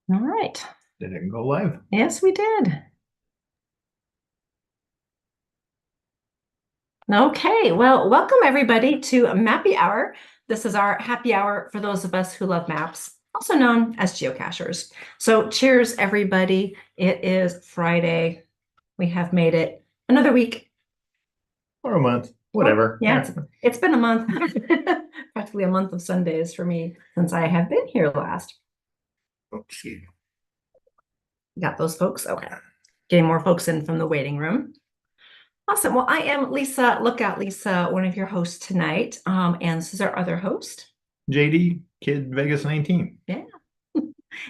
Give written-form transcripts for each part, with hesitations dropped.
All right. Did it go live? Yes, we did. Okay. Well, welcome everybody to Mappy Hour. This is our happy hour for those of us who love maps, also known as geocachers. So cheers, everybody. It is Friday. We have made it another week. Or a month? Well, Whatever. yeah, it's been a month, practically a month of Sundays for me since I have been here last. Oh, excuse me. Got those folks? Okay. Getting more folks in from the waiting room. Awesome. Well, I am Lisa, Lookout Lisa, one of your hosts tonight. And this is our other host. JD, Kid Vegas 19. Yeah.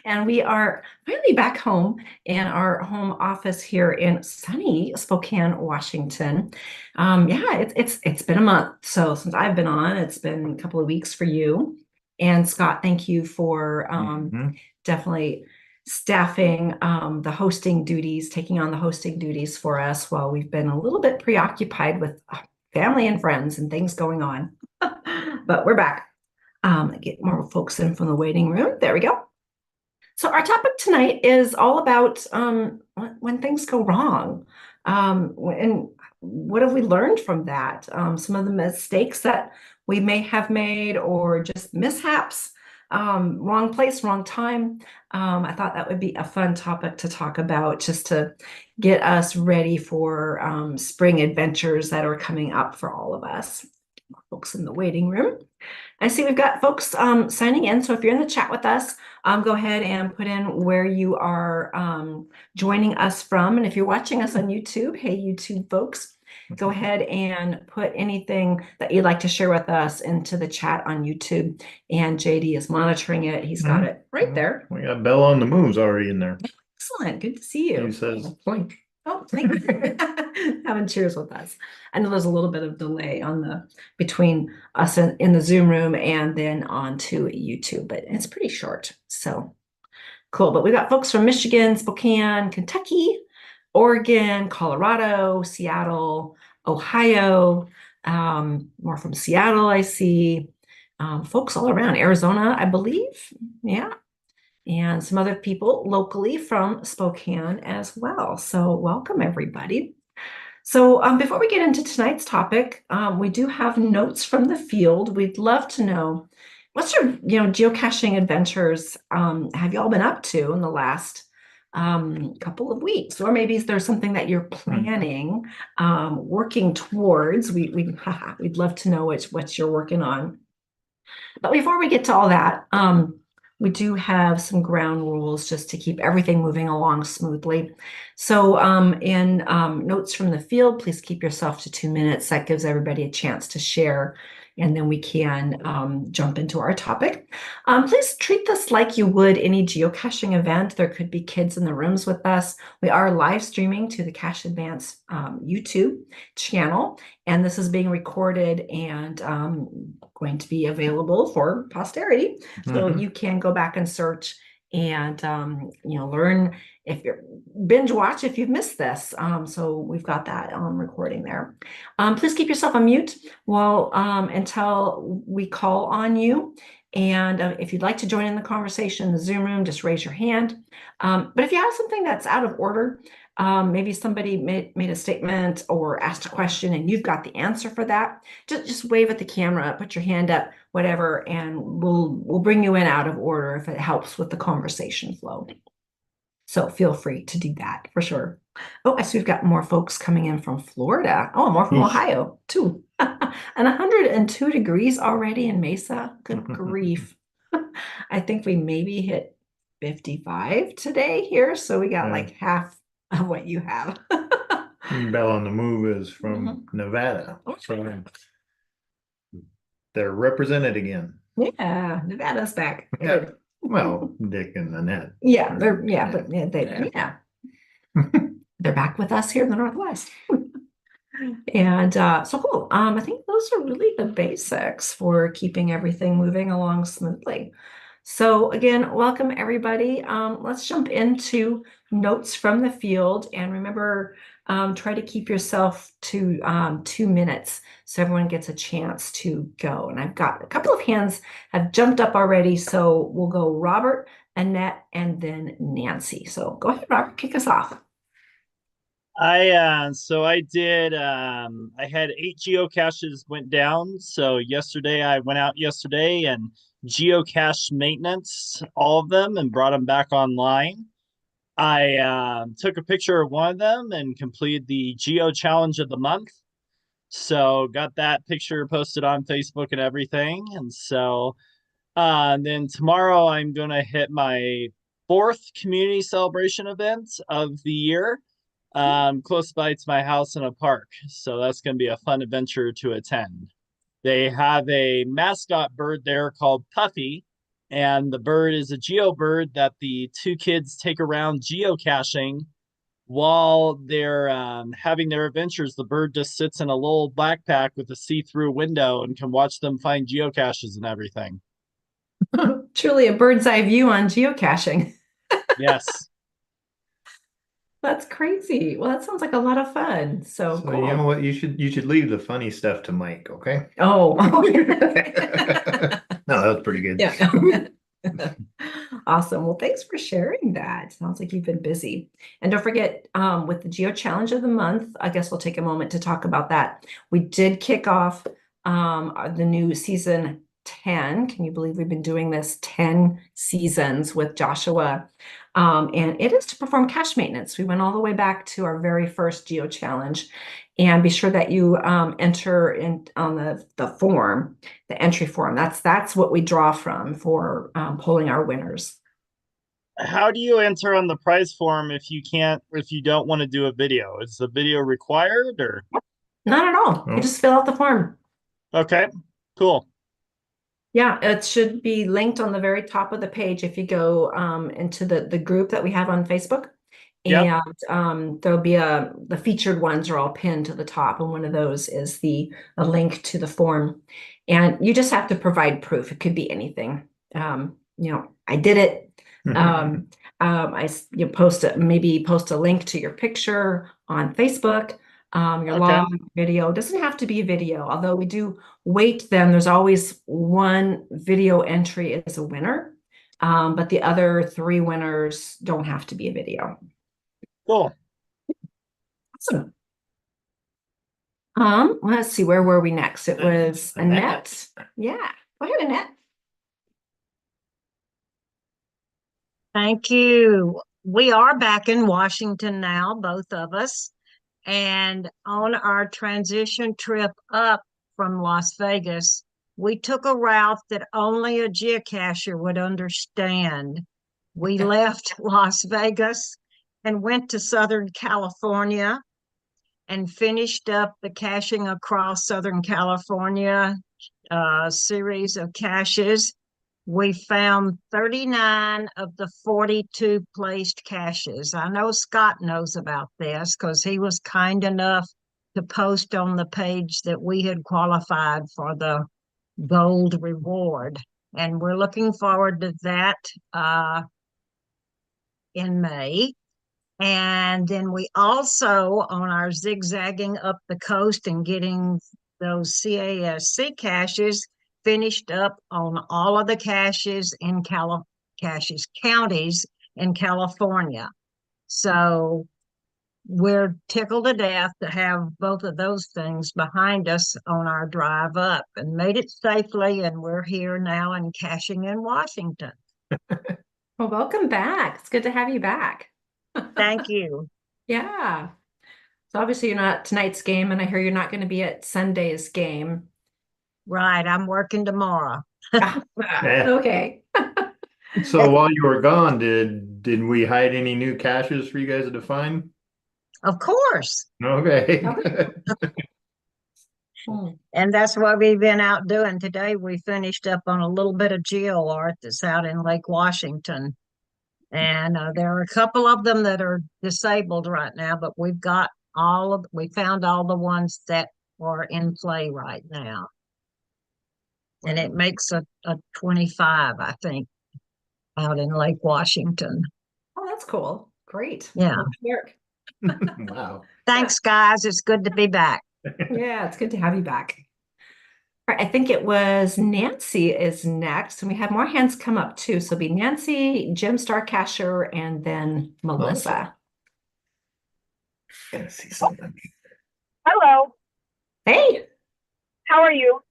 And we are finally back home in our home office here in sunny Spokane, Washington. Yeah, it's been a month. So since I've been on, it's been a couple of weeks for you. And Scott, thank you for definitely staffing the hosting duties, taking on the hosting duties for us while we've been a little bit preoccupied with family and friends and things going on. But we're back. Get more folks in from the waiting room. There we go. So our topic tonight is all about when things go wrong, and what have we learned from that? Some of the mistakes that we may have made, or just mishaps, wrong place, wrong time. I thought that would be a fun topic to talk about, just to get us ready for spring adventures that are coming up for all of us. Folks in the waiting room. I see we've got folks signing in. So if you're in the chat with us, go ahead and put in where you are joining us from. And if you're watching us on YouTube, hey, YouTube folks, go ahead and put anything that you'd like to share with us into the chat on YouTube. And JD is monitoring it. He's got it right there. We got Bella on the Moves already in there. Excellent. Good to see you. He says, blink. Oh, thank you. Having cheers with us. I know there's a little bit of delay on the between us in the Zoom room and then on to YouTube, but it's pretty short. So cool. But we got folks from Michigan, Spokane, Kentucky, Oregon, Colorado, Seattle, Ohio, more from Seattle, I see. Folks all around Arizona, I believe. Yeah, and some other people locally from Spokane as well. So welcome everybody. So before we get into tonight's topic, we do have notes from the field. We'd love to know what's your geocaching adventures have you all been up to in the last couple of weeks, or maybe there's something that you're planning, working towards. We'd love to know what you're working on. But before we get to all that, we do have some ground rules just to keep everything moving along smoothly. So in notes from the field, please keep yourself to 2 minutes. That gives everybody a chance to share, and then we can jump into our topic. Please treat this like you would any geocaching event. There could be kids in the rooms with us. We are live streaming to the Cache Advance YouTube channel, and this is being recorded and going to be available for posterity. So you can go back and search and learn, if you're binge watch if you've missed this. So we've got that recording there. Please keep yourself on mute until we call on you. And if you'd like to join in the conversation in the Zoom room, just raise your hand. But if you have something that's out of order, maybe somebody made a statement or asked a question and you've got the answer for that, just wave at the camera, put your hand up, whatever, and we'll bring you in out of order if it helps with the conversation flow. So feel free to do that for sure. Oh, I see we've got more folks coming in from Florida. Oh, more from Ohio too. And 102 degrees already in Mesa. Good grief. I think we maybe hit 55 today here. So we got like half of what you have. Bella on the Move is from Nevada. So they're represented again. Yeah, Nevada's back. Yeah. Well, Dick and Annette. Yeah, they're back with us here in the Northwest. And so cool. I think those are really the basics for keeping everything moving along smoothly. So again, welcome everybody. Let's jump into notes from the field, and remember, try to keep yourself to 2 minutes so everyone gets a chance to go. And I've got a couple of hands have jumped up already, so we'll go Robert, Annette, and then Nancy. So go ahead, Robert, kick us off. I did I had 8 geocaches went down. So yesterday I went out yesterday and geocache maintenance all of them and brought them back online. I took a picture of one of them and completed the Geo Challenge of the month. So got that picture posted on Facebook and everything. And then tomorrow I'm gonna hit my fourth community celebration event of the year, close by to my house in a park. So that's gonna be a fun adventure to attend. They have a mascot bird there called Puffy, and the bird is a geo bird that the two kids take around geocaching while they're having their adventures. The bird just sits in a little backpack with a see-through window and can watch them find geocaches and everything. Truly a bird's eye view on geocaching. Yes. That's crazy. Well, that sounds like a lot of fun. So So you know cool. what? You should leave the funny stuff to Mike, okay? Oh, No, that was pretty good. yeah. Awesome. Well, thanks for sharing that. Sounds like you've been busy. And don't forget, with the Geo Challenge of the month, I guess we'll take a moment to talk about that. We did kick off the new season 10. Can you believe we've been doing this 10 seasons with Joshua? And it is to perform cache maintenance. We went all the way back to our very first Geo Challenge. And be sure that you enter in on the form, the entry form. That's what we draw from for polling our winners. How do you enter on the prize form if you don't want to do a video? Is the video required or? Not at all. You Oh, just fill out the form. Okay, cool. Yeah, it should be linked on the very top of the page if you go into the group that we have on Facebook. Yep. And there'll be the featured ones are all pinned to the top, and one of those is a link to the form. And you just have to provide proof. It could be anything. I did it. Um, you maybe post a link to your picture on Facebook. Your Okay, long video doesn't have to be a video, although we do weight them. There's always one video entry as a winner, but the other three winners don't have to be a video. cool. Awesome. Let's see, where were we next? It was Annette. Yeah, go ahead, Annette. Thank you. We are back in Washington now, both of us. And on our transition trip up from Las Vegas, we took a route that only a geocacher would understand. We left Las Vegas and went to Southern California and finished up the caching across Southern California series of caches. We found 39 of the 42 placed caches. I know Scott knows about this because he was kind enough to post on the page that we had qualified for the gold reward. And we're looking forward to that in May. And then we also, on our zigzagging up the coast and getting those CASC caches, finished up on all of the caches in counties in California. So we're tickled to death to have both of those things behind us on our drive up and made it safely. And we're here now and caching in Washington. Well, welcome back. It's good to have you back. Thank you. Yeah. So obviously you're not at tonight's game, and I hear you're not going to be at Sunday's game. Right. I'm working tomorrow. Yeah. Okay. So while you were gone, did we hide any new caches for you guys to find? Of course. Okay. Hmm. And that's what we've been out doing today. We finished up on a little bit of geo art that's out in Lake Washington. And there are a couple of them that are disabled right now, but we found all the ones that are in play right now. And it makes a 25, I think. out in Lake Washington. Oh, that's cool. Great. Yeah. Good work. Wow. Thanks, guys. It's good to be back. Yeah, it's good to have you back. All right, I think it was Nancy is next, and we have more hands come up too. So it'll be Nancy, Jim Starcasher, and then Melissa. Gonna see something. Hello, Hey, how are you?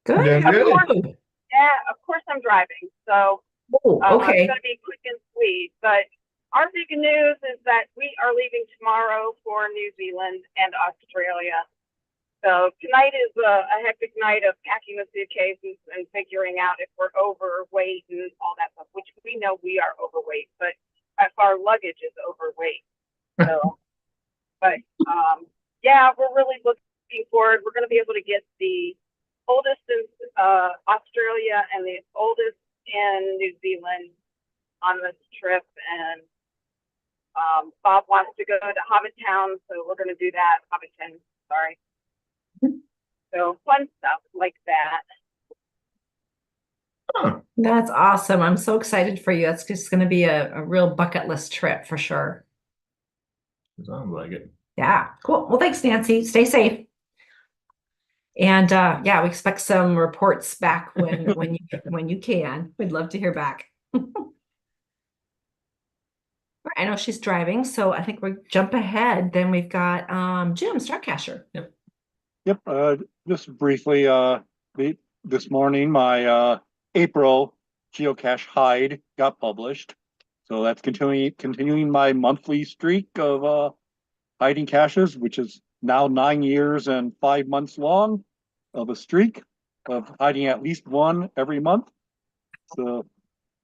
good. Doing How are good. you? Yeah, of course I'm driving, so Oh, it's okay. going to be quick and sweet. But our big news is that we are leaving tomorrow for New Zealand and Australia. So tonight is a hectic night of packing the suitcases and figuring out if we're overweight and all that stuff, which we know we are overweight, but if our luggage is overweight. So, but yeah, we're really looking forward. We're going to be able to get the oldest in Australia and the oldest in New Zealand on this trip. And Bob wants to go to Hobbitown, so we're going to do that. Hobbiton, sorry. So fun stuff like that. Huh. That's awesome. I'm so excited for you. That's just going to be a real bucket list trip for sure. Sounds like it. Yeah, cool. Well, thanks, Nancy. Stay safe. And yeah, we expect some reports back when you can. We'd love to hear back. I know she's driving, so I think we jump ahead. Then we've got Jim Starcasher. Yep. Yep, just briefly, this morning, my April geocache hide got published. So that's continuing my monthly streak of hiding caches, which is now 9 years and 5 months long of a streak of hiding at least one every month. So,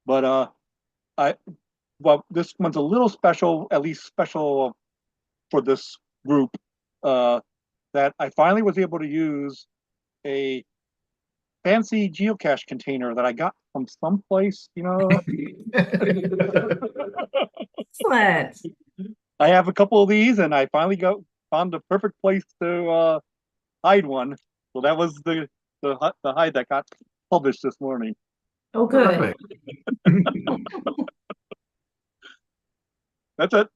but this one's a little special, at least special for this group, that I finally was able to use a fancy geocache container that I got from someplace, Excellent. I have a couple of these, and I finally found the perfect place to hide one. So that was the hide that got published this morning. Oh, good. Perfect. That's it.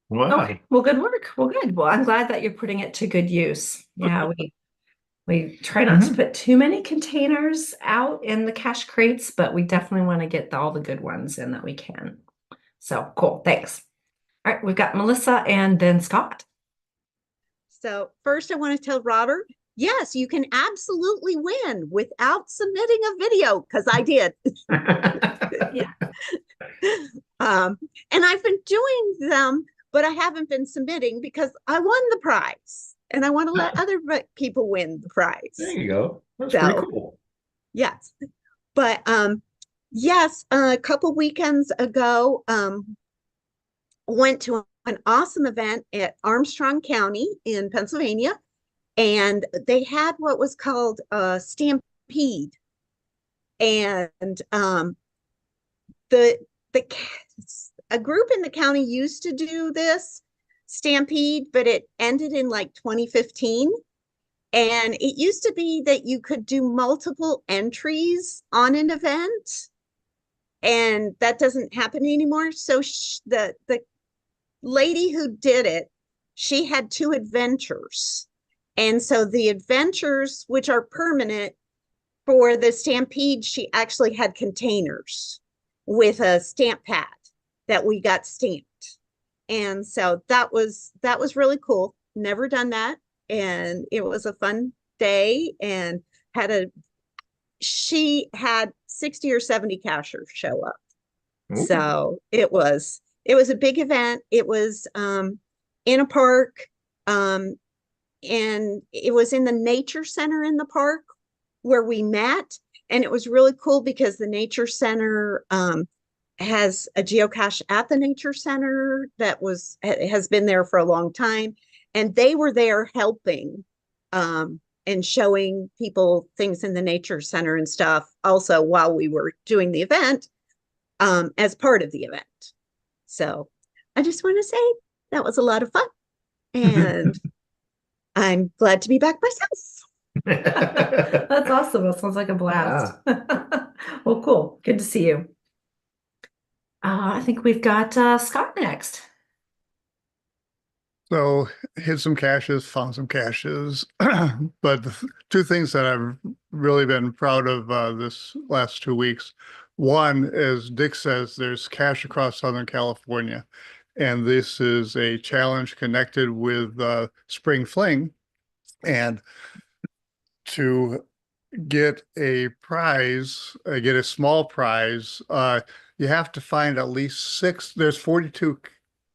Wow. Okay. Well, good work. Well, good. Well, I'm glad that you're putting it to good use. Yeah, we try not to put too many containers out in the cache crates, but we definitely want to get all the good ones in that we can. So cool. Thanks. All right, we've got Melissa and then Scott. So first I want to tell Robert, yes, you can absolutely win without submitting a video, because I did. Yeah. And I've been doing them, but I haven't been submitting because I won the prize and I want to let other people win the prize. There you go. That's So, pretty cool. yes. But yes, a couple weekends ago, went to an awesome event at Armstrong County in Pennsylvania, and they had what was called a stampede. And a group in the county used to do this stampede, but it ended in like 2015. And it used to be that you could do multiple entries on an event, and that doesn't happen anymore. So the lady who did it, she had 2 adventures. And so the adventures, which are permanent, for the stampede, she actually had containers with a stamp pad that we got stamped. And so that was really cool. Never done that. And it was a fun day, and she had 60 or 70 cachers show up. Ooh. So it was a big event. It was in a park, and it was in the nature center in the park where we met. And it was really cool because the nature center has a geocache at the nature center that has been there for a long time. And they were there helping and showing people things in the nature center and stuff also while we were doing the event, as part of the event. So I just want to say that was a lot of fun, and I'm glad to be back myself. That's awesome. That sounds like a blast. Well, cool. Good to see you. I think we've got Scott next. So hit some caches, found some caches, but the two things that I've really been proud of this last 2 weeks. One, as Dick says, there's cache across Southern California, and this is a challenge connected with Spring Fling. And to get a prize, get a small prize, you have to find at least six. There's 42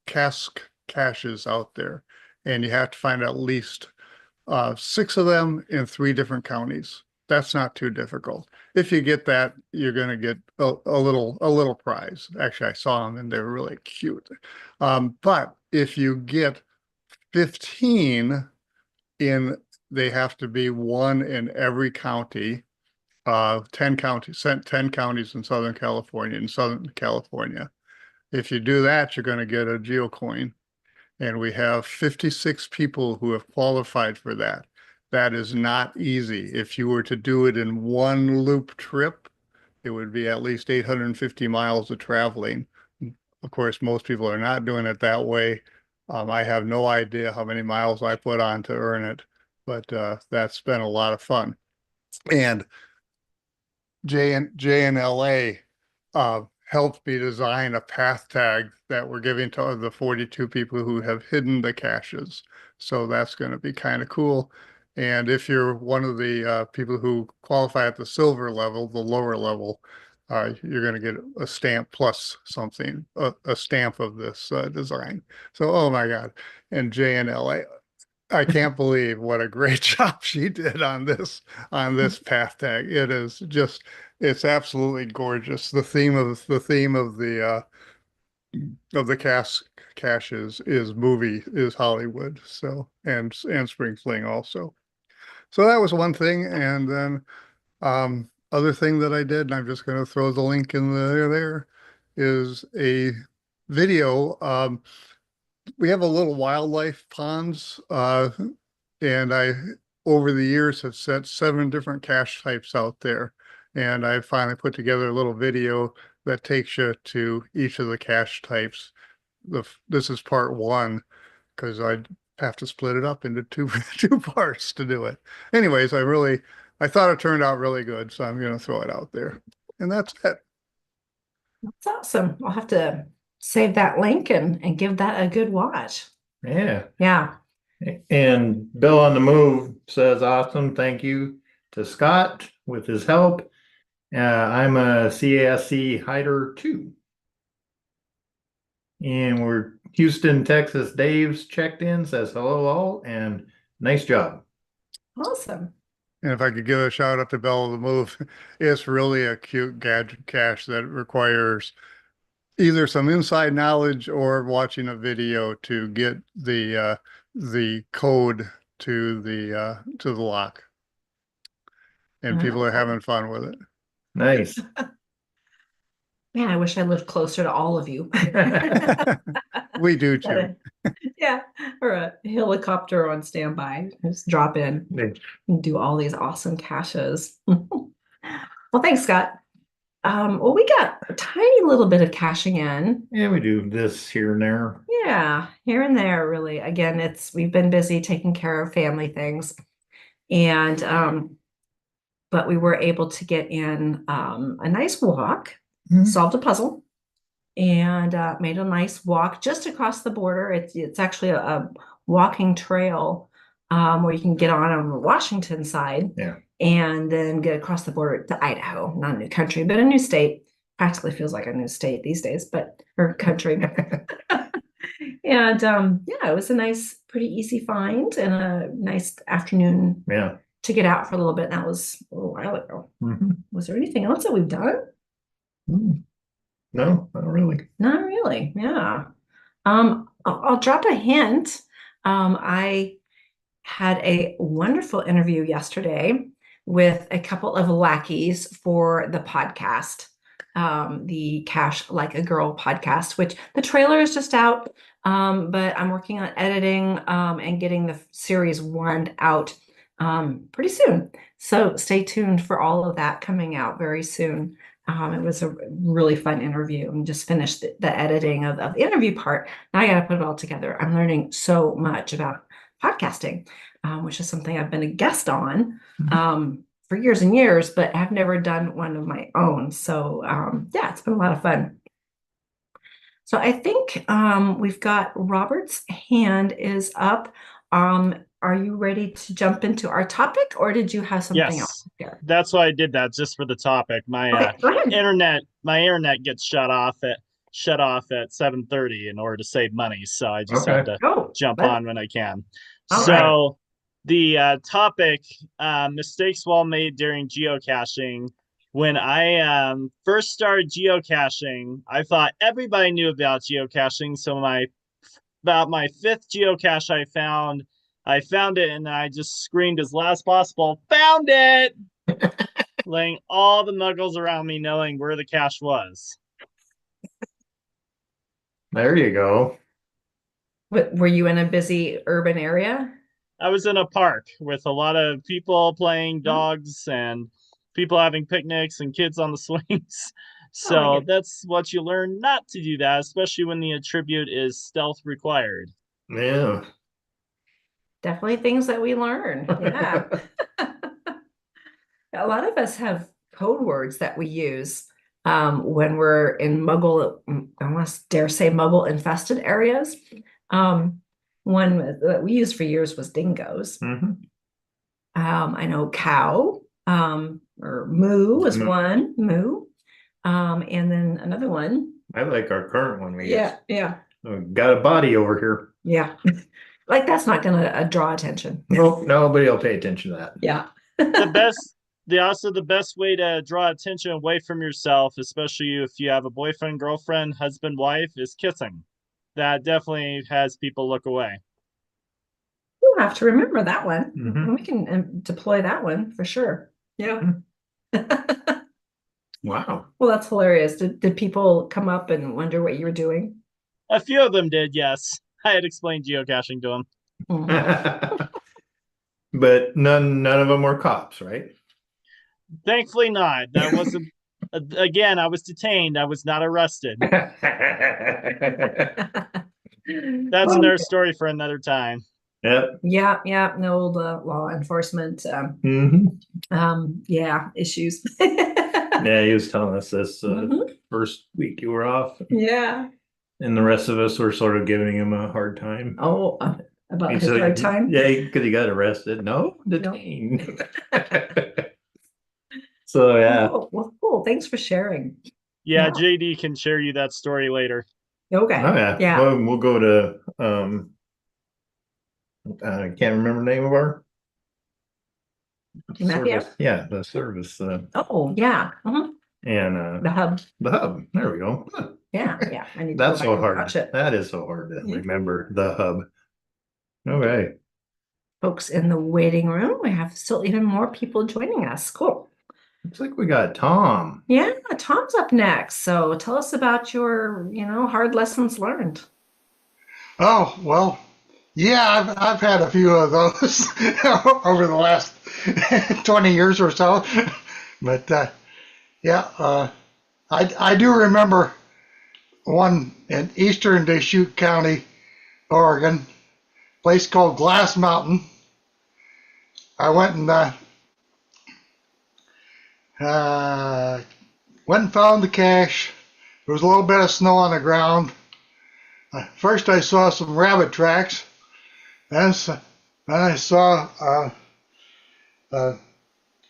caches out there, and you have to find at least six of them in 3 different counties. That's not too difficult. If you get that, you're going to get a little prize. Actually, I saw them and they were really cute. But if you get 15 in, they have to be one in every county. 10 counties, 10 counties in Southern California. If you do that, you're going to get a geocoin. And we have 56 people who have qualified for that. That is not easy. If you were to do it in one loop trip, it would be at least 850 miles of traveling. Of course, most people are not doing it that way. I have no idea how many miles I put on to earn it, but that's been a lot of fun. And JNLA helped me design a path tag that we're giving to the 42 people who have hidden the caches. So that's going to be kind of cool. And if you're one of the people who qualify at the silver level, the lower level, you're going to get a stamp plus something, a stamp of this design. So, oh my God. And JNLA, I can't believe what a great job she did on this path tag. It is just, it's absolutely gorgeous. The theme of the caches is Hollywood. So and Spring Fling also. So that was one thing, and then other thing that I did, and I'm just going to throw the link in there, is a video. We have a little wildlife ponds, and I, over the years, have set 7 different cache types out there. And I finally put together a little video that takes you to each of the cache types. This is part 1, because I have to split it up into two two parts to do it. Anyways, I thought it turned out really good, so I'm going to throw it out there. And that's it. That's awesome. I'll have to save that link and give that a good watch. Yeah. Yeah. And Bill on the Move says, awesome. Thank you to Scott with his help. I'm a CASC hider too. And we're Houston, Texas. Dave's checked in, says hello all, and nice job. Awesome. And if I could give a shout out to Bell of the Move, it's really a cute gadget cache that requires either some inside knowledge or watching a video to get the code to the lock. And people are having fun with it. Nice. Man, I wish I lived closer to all of you. We do too. Yeah, or a helicopter on standby. Just drop in and do all these awesome caches. Well, thanks, Scott. Well, we got a tiny little bit of caching in. Yeah, we do this here and there. Yeah, here and there, really. Again, we've been busy taking care of family things. And but we were able to get in a nice walk, solved a puzzle, and made a nice walk just across the border. It's actually a walking trail where you can get on the Washington side, and then get across the border to Idaho. Not a new country, but a new state. Practically feels like a new state these days, or country. And yeah, it was a nice, pretty easy find and a nice afternoon. Yeah. To get out for a little bit. And that was a little while ago. Was there anything else that we've done? No, not really. Not really. Yeah. I'll drop a hint. I had a wonderful interview yesterday with a couple of lackeys for the podcast, the Cash Like a Girl podcast, which the trailer is just out. But I'm working on editing and getting the series 1 out pretty soon. So stay tuned for all of that coming out very soon. It was a really fun interview, and just finished the editing of the interview part. Now I got to put it all together. I'm learning so much about podcasting, which is something I've been a guest on for years and years, but have never done one of my own. So yeah, it's been a lot of fun. So I think we've got Robert's hand is up. Are you ready to jump into our topic, or did you have something else Yes, there? that's why I did that, just for the topic. My Okay, go ahead. internet gets shut off at 7:30 in order to save money, so I just have Okay. to Oh, jump on when I can. All right. So the topic, mistakes well made during geocaching. When I first started geocaching, I thought everybody knew about geocaching. So about my fifth geocache I found it, and I just screamed as loud as possible, "Found it!" letting all the muggles around me knowing where the cache was. There you go. Were you in a busy urban area? I was in a park with a lot of people playing dogs and people having picnics and kids on the swings. So Okay. that's what you learn not to do that, especially when the attribute is stealth required. Yeah. Definitely things that we learn. Yeah. A lot of us have code words that we use when we're in I almost dare say muggle infested areas. One that we used for years was dingoes. Mhm. I know cow, or moo is Moo. one, moo. And then another one. I like our current one we Yeah, yeah, use. We got a body over here. yeah. Like that's not gonna draw attention. Nope, nobody will pay attention to that. Yeah. The best way to draw attention away from yourself, especially if you have a boyfriend, girlfriend, husband, wife, is kissing. That definitely has people look away. We'll have to remember that one. Mhm. We can deploy that one for sure. Yeah. Wow. Well, that's hilarious. Did people come up and wonder what you were doing? A few of them did, yes. I had explained geocaching to them. Mhm. But none of them were cops, right? Thankfully not. That wasn't again, I was detained. I was not arrested. That's another story for another time. Yep. Yeah, yeah, no law enforcement yeah, issues. Yeah, he was telling us this Mhm. first week you were off, Yeah. and the rest of us were sort of giving him a hard time. Oh, about He his said- hard time? Yeah, because he got arrested. No, detained. So yeah. Oh, well, cool. Thanks for sharing. Yeah, Yeah. JD can share you that story later. Okay. Oh yeah. Yeah. Well, we'll go to I can't remember the name of our Mappy service. Yeah, the service Oh, yeah. and The hub. the hub. There we go. Huh. Yeah, yeah. I need to That's go so back and hard. watch it. That is so hard to Yeah. remember the hub. Okay. Folks in the waiting room, we have still even more people joining us. Cool. Looks like we got Tom. Yeah, Tom's up next. So tell us about your, hard lessons learned. Oh, well, yeah, I've had a few of those over the last 20 years or so. But I do remember one in eastern Deschutes County, Oregon, place called Glass Mountain. I went and went and found the cache. There was a little bit of snow on the ground. First, I saw some rabbit tracks. Then I saw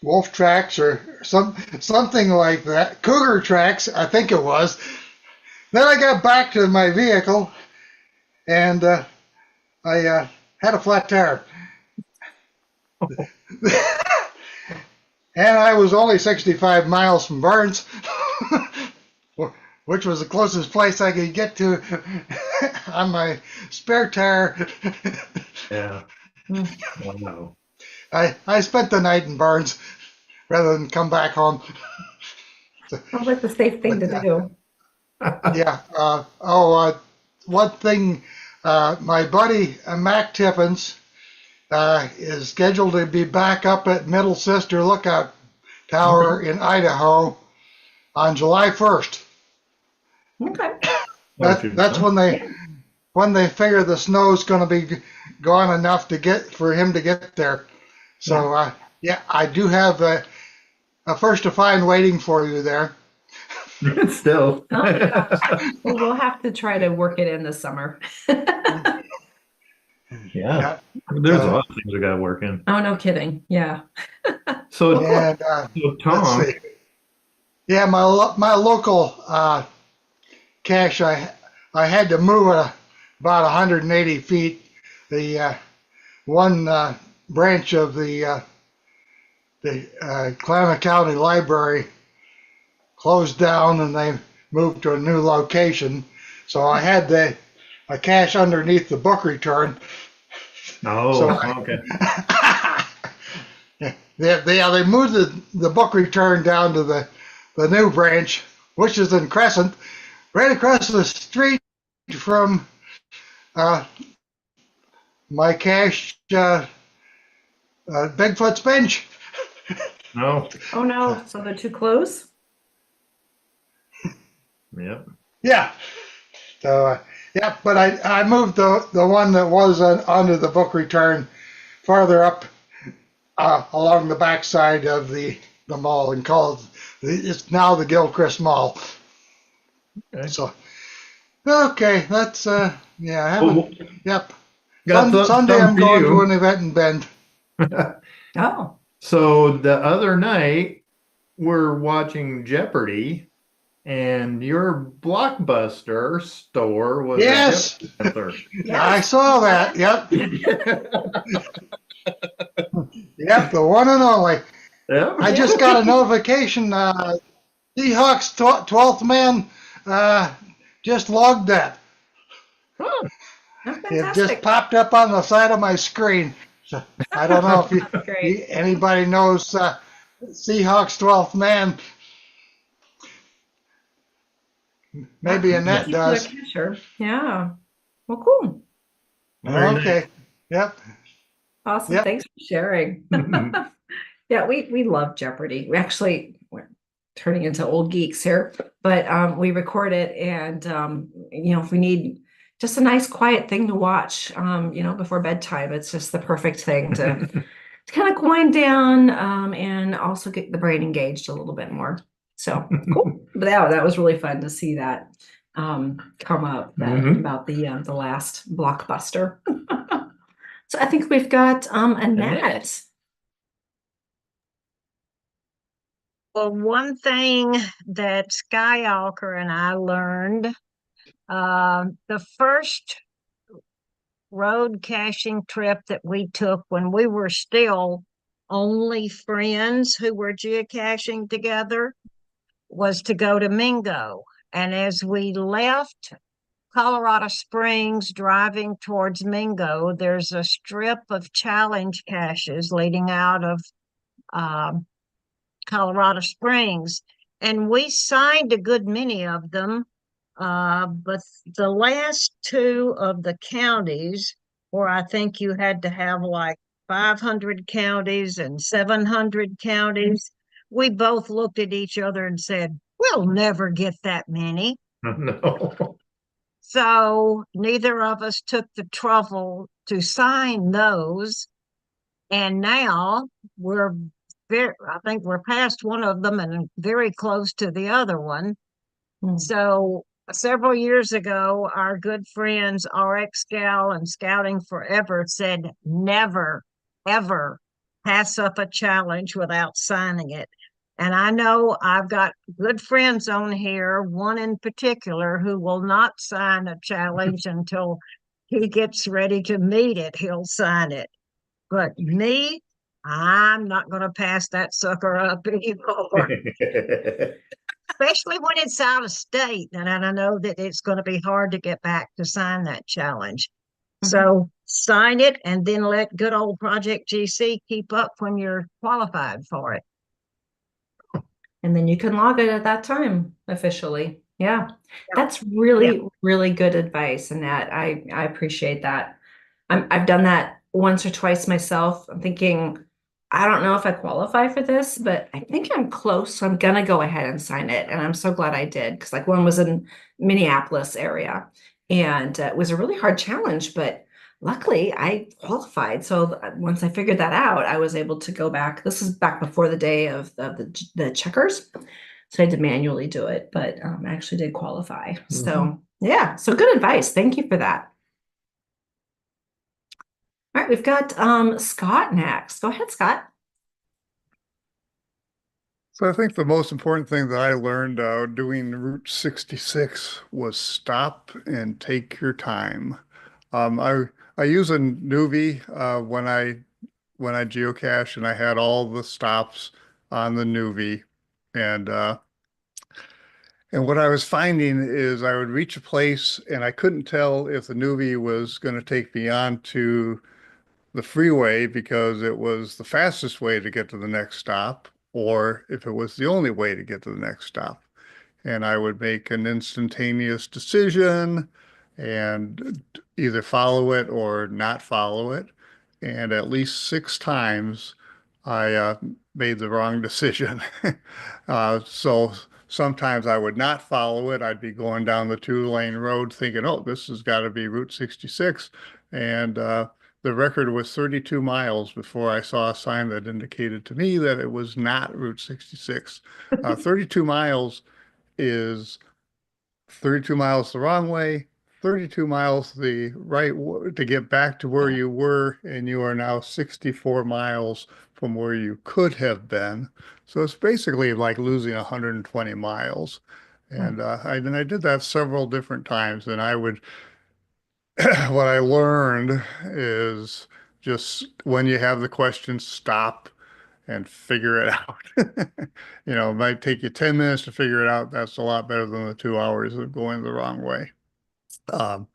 wolf tracks or something like that. Cougar tracks, I think it was. Then I got back to my vehicle, and I had a flat tire. And I was only 65 miles from Burns, which was the closest place I could get to on my spare tire. Yeah. Wow. I spent the night in Burns rather than come back home. Sounds like the safe thing to do. Yeah. One thing, my buddy Mac Tippins is scheduled to be back up at Middle Sister Lookout Tower in Idaho on July 1st. Okay. That's when they figure the snow's going to be gone enough for him to get there. So yeah, I do have a first to find waiting for you there. Still. Oh my gosh. Well, we'll have to try to work it in this summer. Yeah. There's a lot of things we got to work in. Oh, no kidding. Yeah. So, And so let's Tom, see. Yeah, my local cache, I had to move it about 180 feet. The one branch of the Klamath County Library closed down, and they moved to a new location. So I had a cache underneath the book return. oh, okay. They moved the book return down to the new branch, which is in Crescent, right across the street from my cache, Bigfoot's Bench. No, Oh, no. So they're too close? yep. Yeah. So yeah, but I moved the one that was under the book return farther up along the backside of the mall and called it's now the Gilchrist Mall. Okay. So okay, that's yeah, I haven't. Yep. Got Sunday I'm some for going to you. an event in Bend. Oh. So the other night we're watching Jeopardy, and your Blockbuster store was Yes. a Jeopardy center. I saw that. Yep. Yep, the one and only. Yeah. I just got a notification. Seahawks 12th man just logged that. Huh. That's It just fantastic. popped up on the side of my screen. So I don't know if That's great. anybody knows Seahawks 12th man. Maybe Annette Keep the does. cacher. Yeah. Well, cool. Very nice. Okay. Yep. Awesome. Yep. Thanks for sharing. Yeah, we love Jeopardy. We're turning into old geeks here, but we record it, and if we need just a nice quiet thing to watch, before bedtime, it's just the perfect thing to kind of wind down, and also get the brain engaged a little bit more. So cool. But that was really fun to see that come up about the last Blockbuster. So I think we've got Annette. Well, one thing that Skyalker and I learned, the first road caching trip that we took when we were still only friends who were geocaching together was to go to Mingo. And as we left Colorado Springs driving towards Mingo, there's a strip of challenge caches leading out of Colorado Springs. And we signed a good many of them. But the last two of the counties, where I think you had to have like 500 counties and 700 counties, we both looked at each other and said, we'll never get that many. No. So neither of us took the trouble to sign those. And now I think we're past one of them and very close to the other one. So several years ago, our good friends RX Gal and Scouting Forever said, never, ever pass up a challenge without signing it. And I know I've got good friends on here, one in particular, who will not sign a challenge until he gets ready to meet it. He'll sign it. But me, I'm not going to pass that sucker up anymore, especially when it's out of state. And I know that it's going to be hard to get back to sign that challenge. So sign it and then let good old Project GC keep up when you're qualified for it. And then you can log it at that time officially. Yeah. That's really, really good advice, Annette. I appreciate that. I've done that once or twice myself. I'm thinking I don't know if I qualify for this, but I think I'm close. So I'm gonna go ahead and sign it. And I'm so glad I did because like one was in Minneapolis area and it was a really hard challenge, but luckily I qualified. So once I figured that out, I was able to go back. This is back before the day of the checkers. So I had to manually do it, but I actually did qualify. So yeah, so good advice. Thank you for that. All right, we've got Scott next. Go ahead, Scott. So I think the most important thing that I learned doing Route 66 was stop and take your time. I use a Nuvi when I geocache, and I had all the stops on the Nuvi, and and what I was finding is I would reach a place and I couldn't tell if the Nuvi was going to take me onto the freeway because it was the fastest way to get to the next stop, or if it was the only way to get to the next stop. And I would make an instantaneous decision and either follow it or not follow it. And at least 6 times I made the wrong decision. So sometimes I would not follow it. I'd be going down the 2-lane road thinking, oh, this has got to be Route 66. And the record was 32 miles before I saw a sign that indicated to me that it was not Route 66. 32 miles is 32 miles the wrong way, 32 miles the right to get back to where you were, and you are now 64 miles from where you could have been. So it's basically like losing 120 miles. And I did that several different times, and I would what I learned is just when you have the question, stop and figure it out. It might take you 10 minutes to figure it out. That's a lot better than the 2 hours of going the wrong way. Um,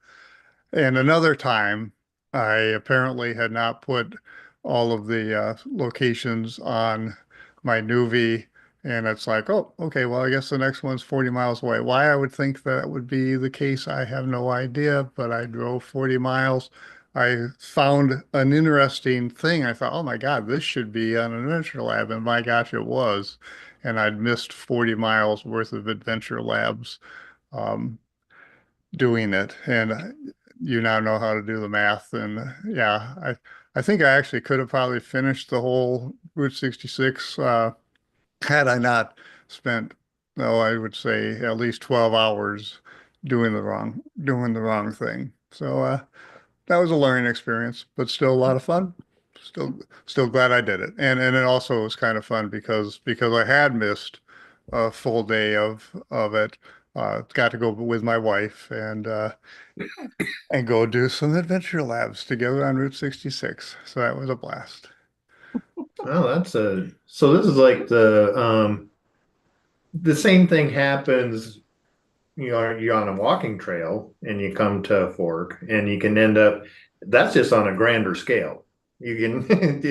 and another time, I apparently had not put all of the locations on my Nuvi, and it's like, oh, okay, well, I guess the next one's 40 miles away. Why I would think that would be the case, I have no idea, but I drove 40 miles. I found an interesting thing. I thought, oh my God, this should be on Adventure Lab, and my gosh, it was. And I'd missed 40 miles worth of Adventure Labs. Um, doing it, and you now know how to do the math. And yeah, I think I actually could have probably finished the whole Route 66 had I not spent, no, I would say at least 12 hours doing the wrong thing. So that was a learning experience, but still a lot of fun. Still glad I did it. And it also was kind of fun because I had missed a full day of it. Got to go with my wife and go do some adventure labs together on Route 66. So that was a blast. Oh, so this is like the same thing happens. You're on a walking trail and you come to a fork and you can end up, that's just on a grander scale. You can,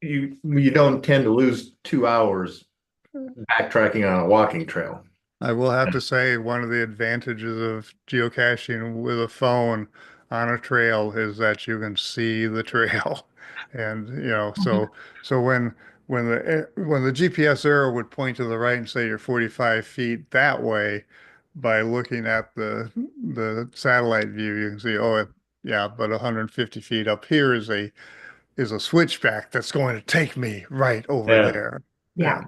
you don't tend to lose 2 hours backtracking on a walking trail. I will have to say one of the advantages of geocaching with a phone on a trail is that you can see the trail. And so when the GPS arrow would point to the right and say you're 45 feet that way, by looking at the satellite view, you can see, yeah, but 150 feet up here is a switchback that's going to take me right over there. Yeah.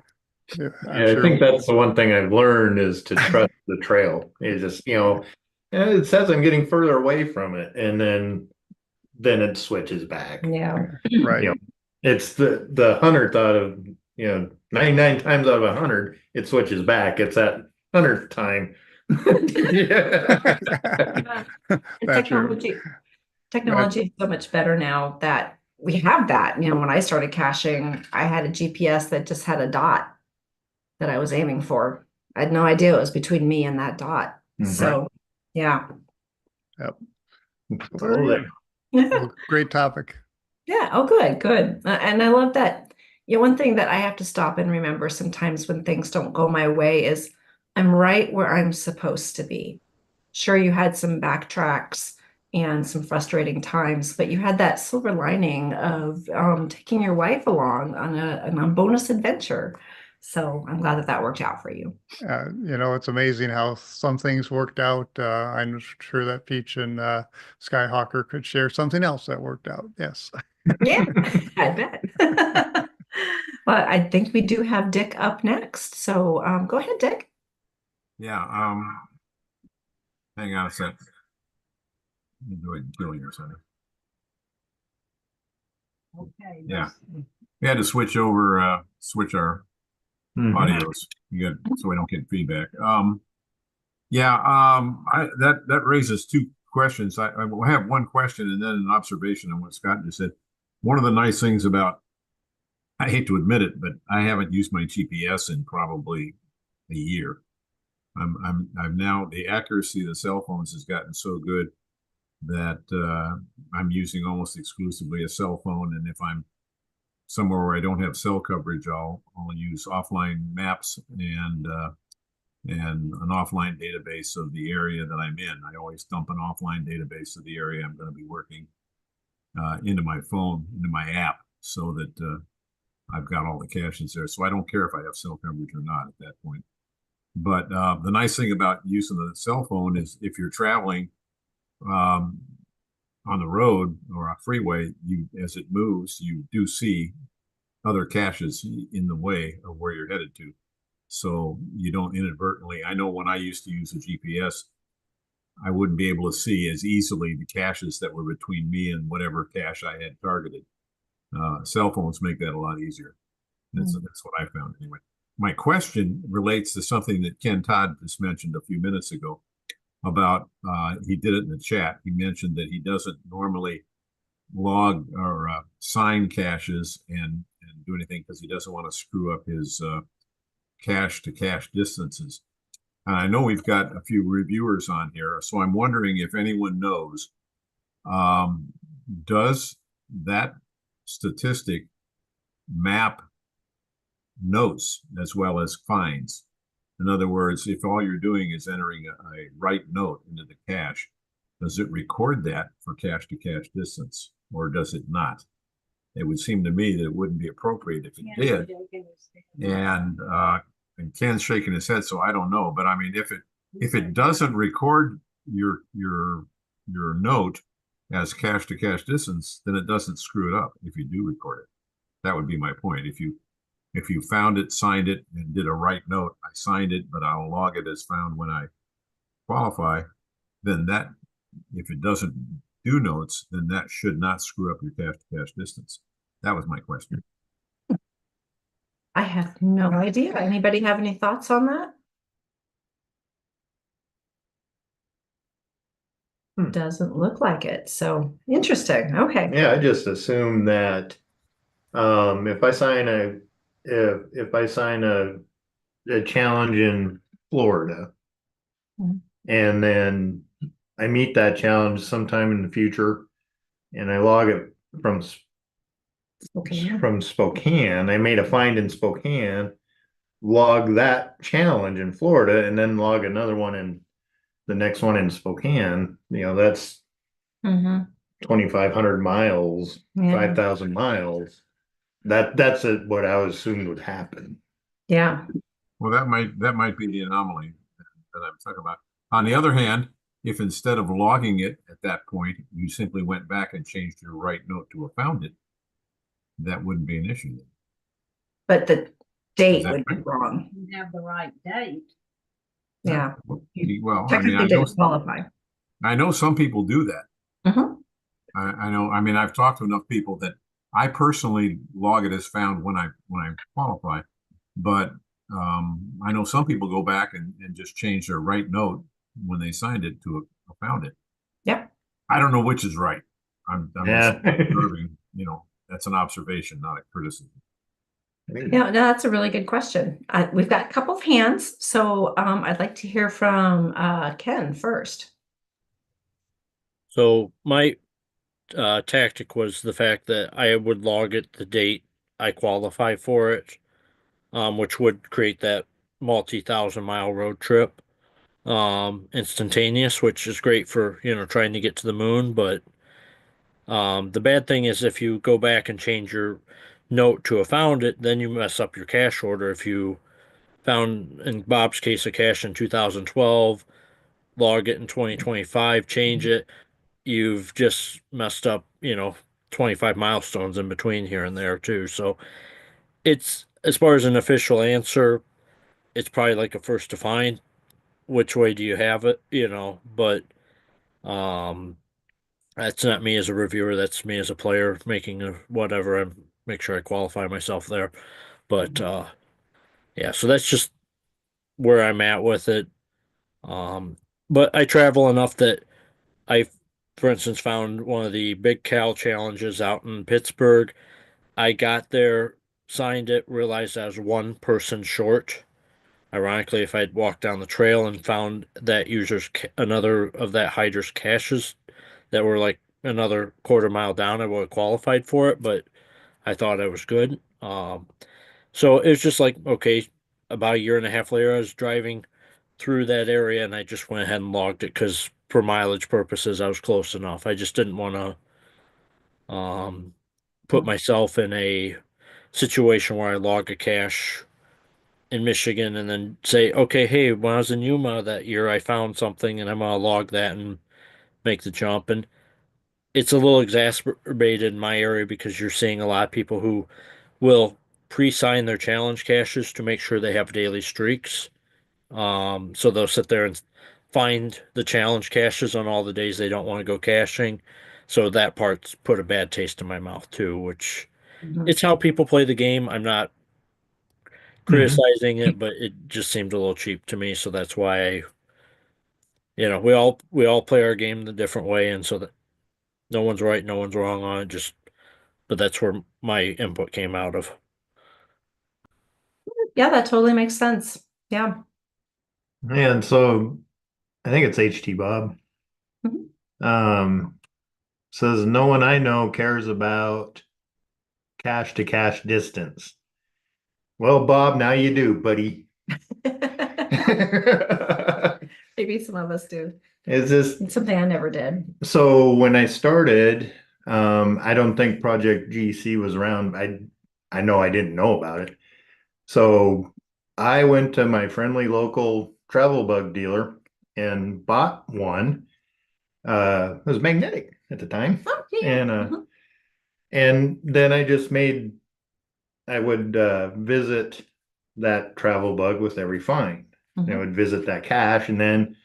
Yeah, I think that's the one thing I've learned is to trust the trail. It's just, it says I'm getting further away from it, and then it switches back. Yeah. Right. It's the hunter thought of, 99 times out of 100, it switches back. It's that 100th time. Technology is so much better now that we have that. When I started caching, I had a GPS that just had a dot that I was aiming for. I had no idea it was between me and that dot. So, yeah. Yep. Well, great topic. Yeah. Oh, good. And I love that. One thing that I have to stop and remember sometimes when things don't go my way is I'm right where I'm supposed to be. Sure, you had some backtracks and some frustrating times, but you had that silver lining of taking your wife along on a bonus adventure. So I'm glad that that worked out for you. It's amazing how some things worked out. I'm sure that Peach and Skyhawker could share something else that worked out. Yes. Yeah, I bet. Well, I think we do have Dick up next. So go ahead, Dick. Yeah, hang on a sec. Do it killing or something. Okay. Yeah. We had to switch over, switch our audios. So we don't get feedback. That raises two questions. I will have one question and then an observation on what Scott just said. One of the nice things about, I hate to admit it, but I haven't used my GPS in probably a year. I've now, the accuracy of the cell phones has gotten so good that I'm using almost exclusively a cell phone. And if I'm somewhere where I don't have cell coverage, I'll use offline maps and an offline database of the area that I'm in. I always dump an offline database of the area I'm going to be working into my phone, into my app, so that I've got all the caches there. So I don't care if I have cell coverage or not at that point. But the nice thing about using the cell phone is if you're traveling on the road or a freeway, as it moves, you do see other caches in the way of where you're headed to. So you don't inadvertently, I know when I used to use a GPS, I wouldn't be able to see as easily the caches that were between me and whatever cache I had targeted. Cell phones make that a lot easier. That's what I found anyway. My question relates to something that Ken Todd just mentioned a few minutes ago about, he did it in the chat. He mentioned that he doesn't normally log or sign caches and do anything because he doesn't want to screw up his cache to cache distances. And I know we've got a few reviewers on here, so I'm wondering if anyone knows, does that statistic map notes as well as finds? In other words, if all you're doing is entering a right note into the cache, does it record that for cache to cache distance, or does it not? It would seem to me that it wouldn't be appropriate if it did. And Ken's shaking his head, so I don't know. But I mean, if it doesn't record your note as cache to cache distance, then it doesn't screw it up if you do record it. That would be my point. If you found it, signed it, and did a right note, I signed it, but I'll log it as found when I qualify, then that, if it doesn't do notes, then that should not screw up your cache to cache distance. That was my question. I have no idea. Anybody have any thoughts on that? Doesn't look like it. So interesting. Okay. Yeah, I just assume that if I sign a challenge in Florida, and then I meet that challenge sometime in the future, and I log it from Spokane. I made a find in Spokane, log that challenge in Florida, and then log another one in the next one in Spokane. That's 2,500 miles, 5,000 miles. That's what I assumed would happen. Yeah. Well, that might be the anomaly that I'm talking about. On the other hand, if instead of logging it at that point, you simply went back and changed your right note to a found it, that wouldn't be an issue. But the date would be wrong. You have the right date. Yeah. Well, Technically didn't qualify. I know some people do that. Mm-hmm. I know. I mean, I've talked to enough people that I personally log it as found when I qualify, but I know some people go back and just change their right note when they signed it to a found it. Yep. I don't know which is right. I'm Yeah. just observing, that's an observation, not a criticism. Yeah, no, that's a really good question. We've got a couple of hands, so I'd like to hear from Ken first. So my tactic was the fact that I would log it the date I qualify for it, which would create that multi-thousand-mile road trip. instantaneous, which is great for, trying to get to the moon. But the bad thing is if you go back and change your note to a found it, then you mess up your cache order. If you found, in Bob's case, a cache in 2012, log it in 2025, change it, you've just messed up, 25 milestones in between here and there too. So it's, as far as an official answer, it's probably like a first to find. Which way do you have it? But um that's not me as a reviewer, that's me as a player making a whatever and make sure I qualify myself there. But yeah, so that's just where I'm at with it. But I travel enough that I, for instance, found one of the Big Cal challenges out in Pittsburgh. I got there, signed it, realized I was one person short. Ironically, if I'd walked down the trail and found that another of that hider's caches that were like another quarter mile down, I would have qualified for it, but I thought I was good. So it was just like, okay, about a year and a half later, I was driving through that area and I just went ahead and logged it because for mileage purposes, I was close enough. I just didn't want to put myself in a situation where I log a cache in Michigan and then say, okay, hey, when I was in Yuma that year, I found something and I'm gonna log that and make the jump. And it's a little exacerbated in my area because you're seeing a lot of people who will pre-sign their challenge caches to make sure they have daily streaks. So they'll sit there and find the challenge caches on all the days they don't want to go caching. So that part's put a bad taste in my mouth too, which it's how people play the game. I'm not criticizing it, but it just seemed a little cheap to me. So that's why we all play our game the different way, and so that no one's right, no one's wrong on it. But that's where my input came out of. Yeah, that totally makes sense. Yeah. And so I think it's HT Bob. Says no one I know cares about cache to cache distance. Well, Bob, now you do, buddy. Maybe some of us do. Is this It's something I never did. so when I started, I don't think Project GC was around. I know I didn't know about it. So I went to my friendly local travel bug dealer and bought one. It was magnetic at the time. Oh, yeah. And then I would visit that travel bug with every find. I would visit that cache, and then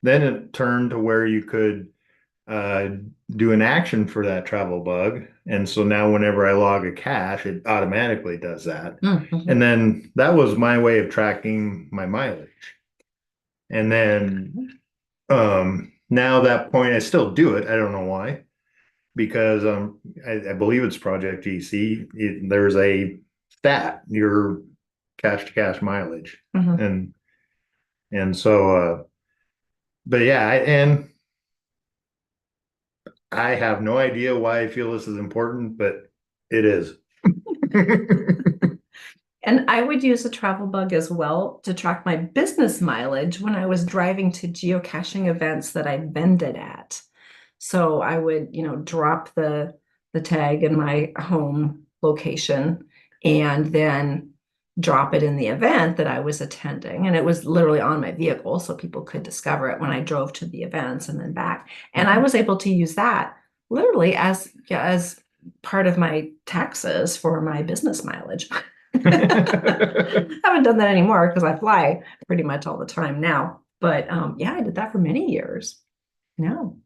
it turned to where you could uh, do an action for that travel bug. And so now whenever I log a cache, it automatically does that. And then that was my way of tracking my mileage. And then now that point, I still do it. I don't know why, because I believe it's Project GC. There's a stat, your cache to cache mileage. And so but yeah, and I have no idea why I feel this is important, but it is. And I would use a travel bug as well to track my business mileage when I was driving to geocaching events that I vended at. So I would, drop the tag in my home location and then drop it in the event that I was attending. And it was literally on my vehicle, so people could discover it when I drove to the events and then back. And I was able to use that literally as part of my taxes for my business mileage. I haven't done that anymore because I fly pretty much all the time now. But yeah, I did that for many years. No.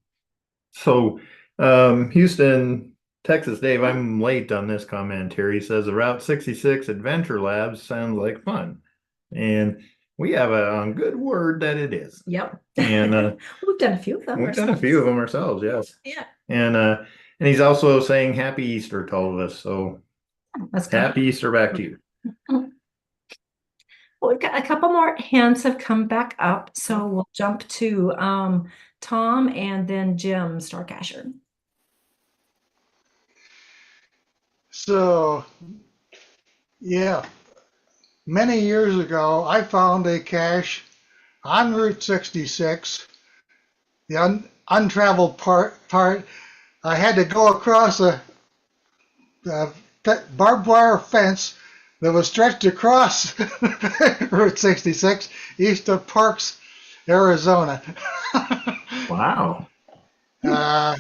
So Houston, Texas, Dave, I'm late on this comment here. He says the Route 66 Adventure Labs sounds like fun. And we have a on good word that it is. Yep. And we've done a few of them. We've done a few of them ourselves, yes. Yeah. And he's also saying happy Easter to all of us. So that's good. Happy Easter back to you. Well, we've got a couple more hands have come back up, so we'll jump to Tom and then Jim Starcasher. So, yeah, many years ago, I found a cache on Route 66, the untraveled part, I had to go across a barbed wire fence that was stretched across Route 66 east of Parks, Arizona. Wow. uh,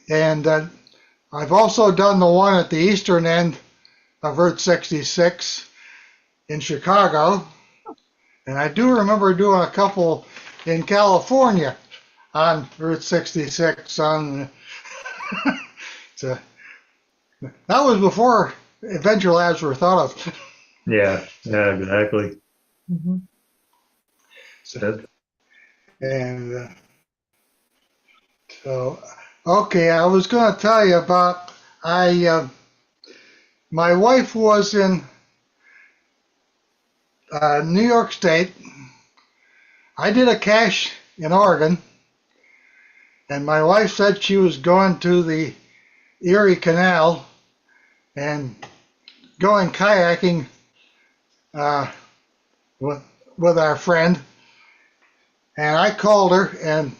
and I've also done the one at the eastern end of Route 66 in Chicago. And I do remember doing a couple in California on Route 66 on so that was before Adventure Labs were thought of. Yeah, yeah, exactly. Mm-hmm. So, and so, okay, I was going to tell you about my wife was in New York State. I did a cache in Oregon, and my wife said she was going to the Erie Canal and going kayaking with our friend. And I called her, and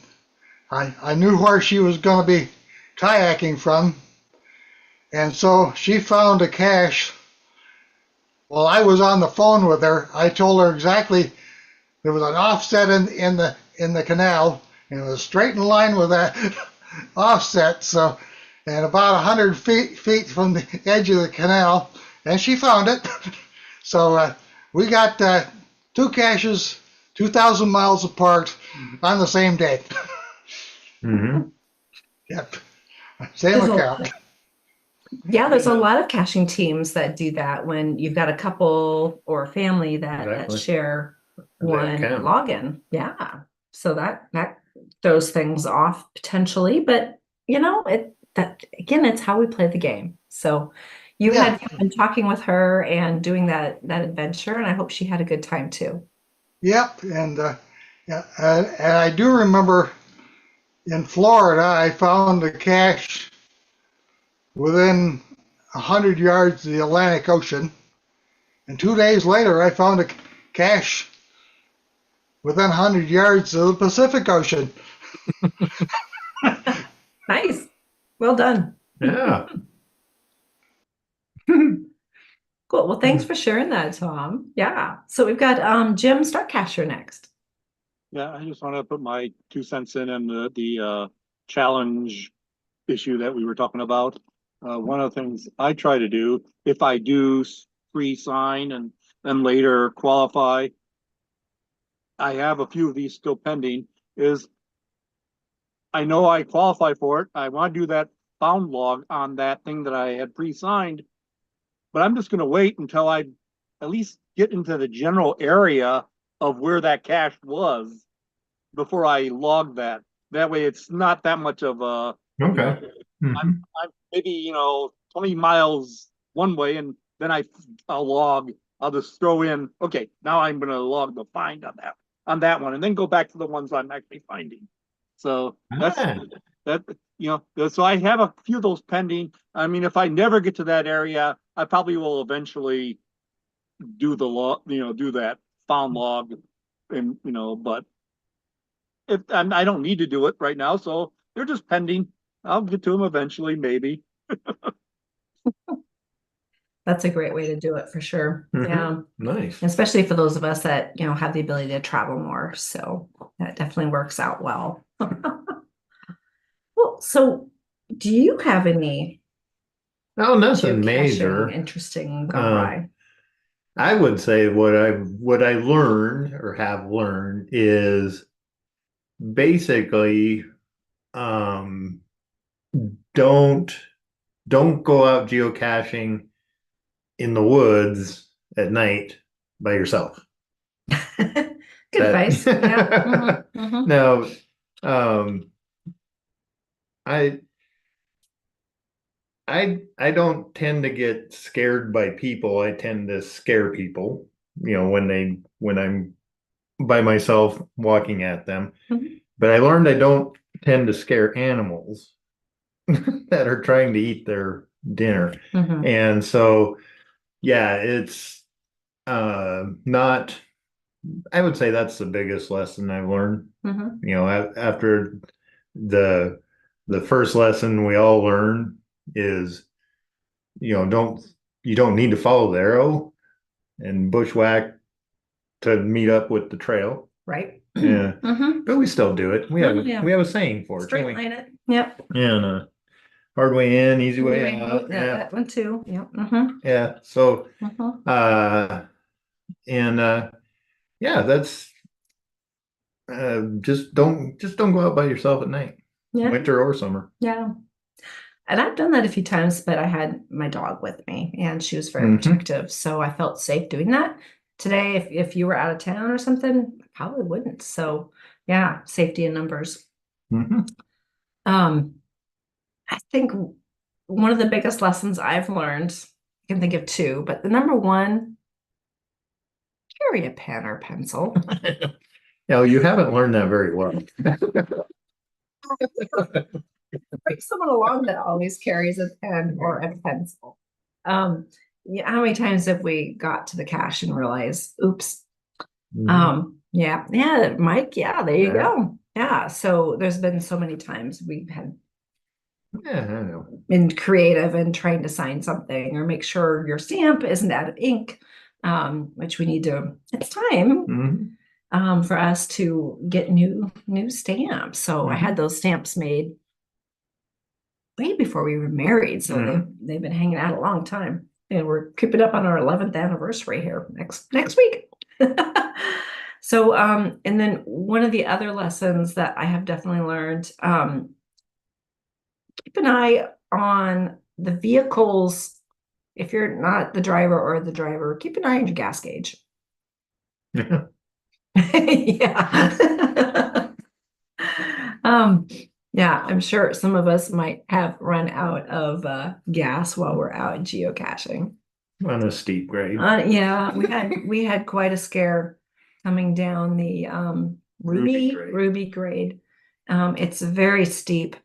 I knew where she was going to be kayaking from, and so she found a cache. While I was on the phone with her, I told her exactly there was an offset in the canal, and it was straight in line with that offset. So, and about 100 feet from the edge of the canal, and she found it. So we got two caches 2,000 miles apart on the same day. Mm-hmm. Yep, same There's account. there's a lot of caching teams that do that when you've got a couple or a family that Exactly. share That one count. login. Yeah. So that throws things off potentially, but that again, it's how we play the game. So you Yeah. had fun talking with her and doing that adventure, and I hope she had a good time too. Yep, and yeah, and I do remember in Florida, I found a cache within 100 yards of the Atlantic Ocean, and 2 days later, I found a cache within 100 yards of the Pacific Ocean. Nice. Well done. Yeah. Cool. Well, thanks for sharing that, Tom. Yeah. So we've got Jim Starcasher next. Yeah, I just want to put my 2 cents in on the challenge issue that we were talking about. One of the things I try to do, if I do pre-sign and then later qualify, I have a few of these still pending, is I know I qualify for it. I want to do that found log on that thing that I had pre-signed, but I'm just going to wait until I at least get into the general area of where that cache was before I log that. That way it's not that much of a, Okay. Mm-hmm. I'm maybe, 20 miles one way, and then I'll log, I'll just throw in, okay, now I'm going to log the find on that one, and then go back to the ones I'm actually finding. So that's that, so I have a few of those pending. I mean, if I never get to that area, I probably will eventually do the log, do that found log, and but if I don't need to do it right now, so they're just pending. I'll get to them eventually, maybe. That's a great way to do it for sure. Mhm. Yeah. Nice. Especially for those of us that, have the ability to travel more. So that definitely works out well. Well, so do you have any Oh, nothing geocaching major. interesting gone by? I would say what I learned or have learned is basically don't go out geocaching in the woods at night by yourself. Good advice. Yeah. Mhm. Now, I don't tend to get scared by people. I tend to scare people, when I'm by myself walking at them. Mhm. But I learned I don't tend to scare animals that are trying to eat their dinner. Mhm. And so, yeah, it's not I would say that's the biggest lesson I've learned. Mhm. You know, after the the first lesson we all learn is, you know, you don't need to follow the arrow and bushwhack to meet up with the trail. Right. Yeah. Mhm. But we still do it. Yeah. We have a saying for it, Straight don't we? line it. Yep. And hard way in, easy way Anyway, out. that, Yeah. that one too. Yep. Mhm. Yeah. So Mhm. and yeah, that's just don't go out by yourself at night, Yeah. winter or summer. Yeah. And I've done that a few times, but I had my dog with me and she was very Mhm. protective. So I felt safe doing that. Today, if you were out of town or something, I probably wouldn't. So yeah, safety in numbers. Mhm. Um, I think one of the biggest lessons I've learned, I can think of two, but the number one, carry a pen or pencil. No, you haven't learned that very well. Bring someone along that always carries a pen or a pencil. Yeah, how many times have we got to the cache and realized, oops. Yeah, Mike, yeah, there you Yeah. go. Yeah, so there's been so many times we've had Yeah, I know. been creative and trying to sign something or make sure your stamp isn't out of ink, which we need to, it's time Mhm. for us to get new stamps. So I had those stamps made way before we were married, so they've been hanging out a long time, and we're creeping up on our 11th anniversary here next week. So and then one of the other lessons that I have definitely learned, keep an eye on the vehicles. If you're not the driver or the driver, keep an eye on your gas gauge. Yeah. Yeah, I'm sure some of us might have run out of gas while we're out geocaching. On a steep grade. Yeah, we had quite a scare coming down the Ruby grade. It's very steep,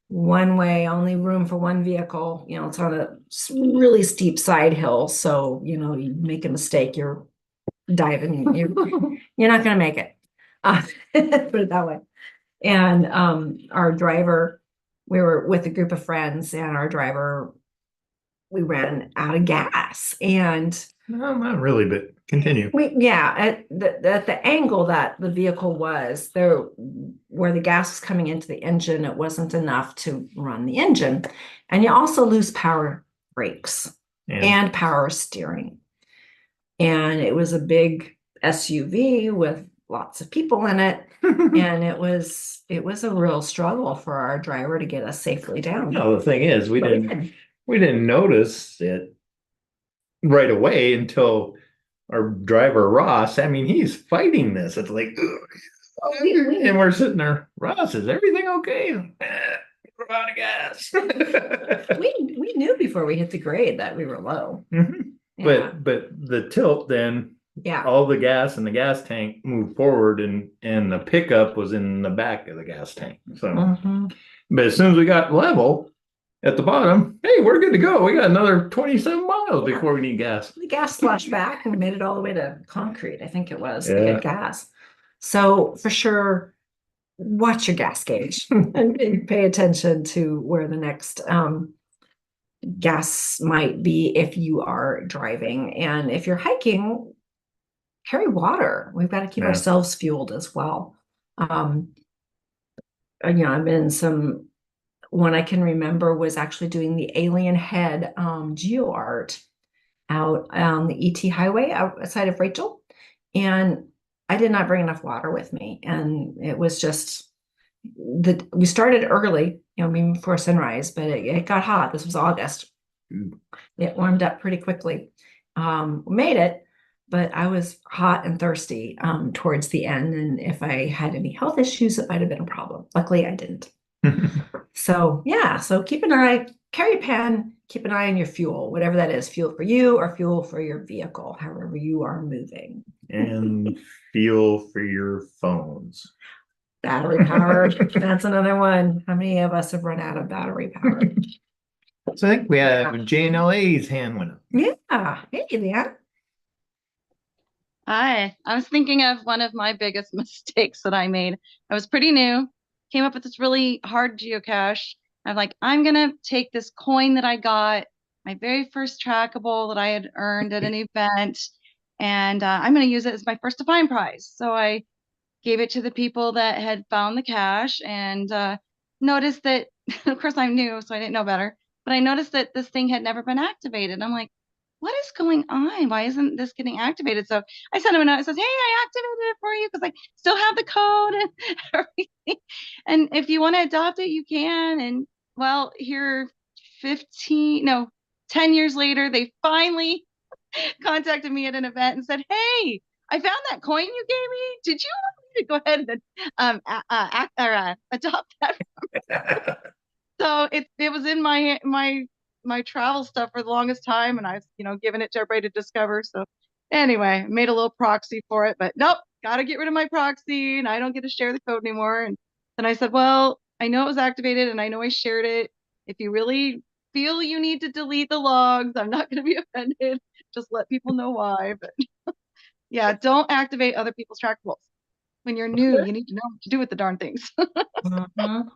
one way, only room for one vehicle. You know, it's on a really steep side hill, so you know, you make a mistake, you're diving, you're not gonna make it. Put it that way. And our driver, we were with a group of friends, and our driver, we ran out of gas, and No, not really, but continue. at the angle that the vehicle was there, where the gas was coming into the engine, it wasn't enough to run the engine, and you also lose power brakes and power steering. And it was a big SUV with lots of people in it. And it was a real struggle for our driver to get us safely down. No, the thing is, we didn't notice it right away until our driver Ross. I mean, he's fighting this. It's like, and we're sitting there. Ross, is everything okay? We're out of gas. we knew before we hit the grade that we were low. Yeah. But the tilt then, all the gas in the gas tank moved forward, and the pickup was in the back of the gas tank. So, but as soon as we got level at the bottom, hey, we're good to go. We got another 27 miles before we need gas. The gas splashed back and we made it all the way to concrete, I think it was, to get gas. So for sure, watch your gas gauge and pay attention to where the next gas might be if you are driving. And if you're hiking, carry water. We've got to keep ourselves fueled as well. You know, I've been in one I can remember was actually doing the alien head geo art out on the ET highway outside of Rachel. And I did not bring enough water with me. And it was just we started early, you know, even before sunrise, but it got hot. This was August. It warmed up pretty quickly. We made it, but I was hot and thirsty towards the end. And if I had any health issues, it might have been a problem. Luckily, I didn't. So yeah, so keep an eye, carry a pen, keep an eye on your fuel, whatever that is, fuel for you or fuel for your vehicle, however you are moving. And fuel for your phones. Battery power, that's another one. How many of us have run out of battery power? So I think we have JNLA's hand went up. Yeah, hey there. Hi, I was thinking of one of my biggest mistakes that I made. I was pretty new, came up with this really hard geocache. I'm like, I'm gonna take this coin that I got, my very first trackable that I had earned at an event, and I'm gonna use it as my first to find prize. So I gave it to the people that had found the cache and noticed that, of course, I'm new, so I didn't know better, but I noticed that this thing had never been activated. I'm like, what is going on? Why isn't this getting activated? So I sent him a note. It says, hey, I activated it for you because I still have the code and everything. And if you want to adopt it, you can. And well, here 15, no, 10 years later, they finally contacted me at an event and said, hey, I found that coin you gave me. Did you want me to go ahead and adopt that? So it was in my travel stuff for the longest time, and I was giving it to everybody to discover. So anyway, I made a little proxy for it, but nope, got to get rid of my proxy, and I don't get to share the code anymore. And then I said, well, I know it was activated, and I know I shared it. If you really feel you need to delete the logs, I'm not going to be offended. Just let people know why. But yeah, don't activate other people's trackables. When you're new, you need to know what to do with the darn things. Mhm.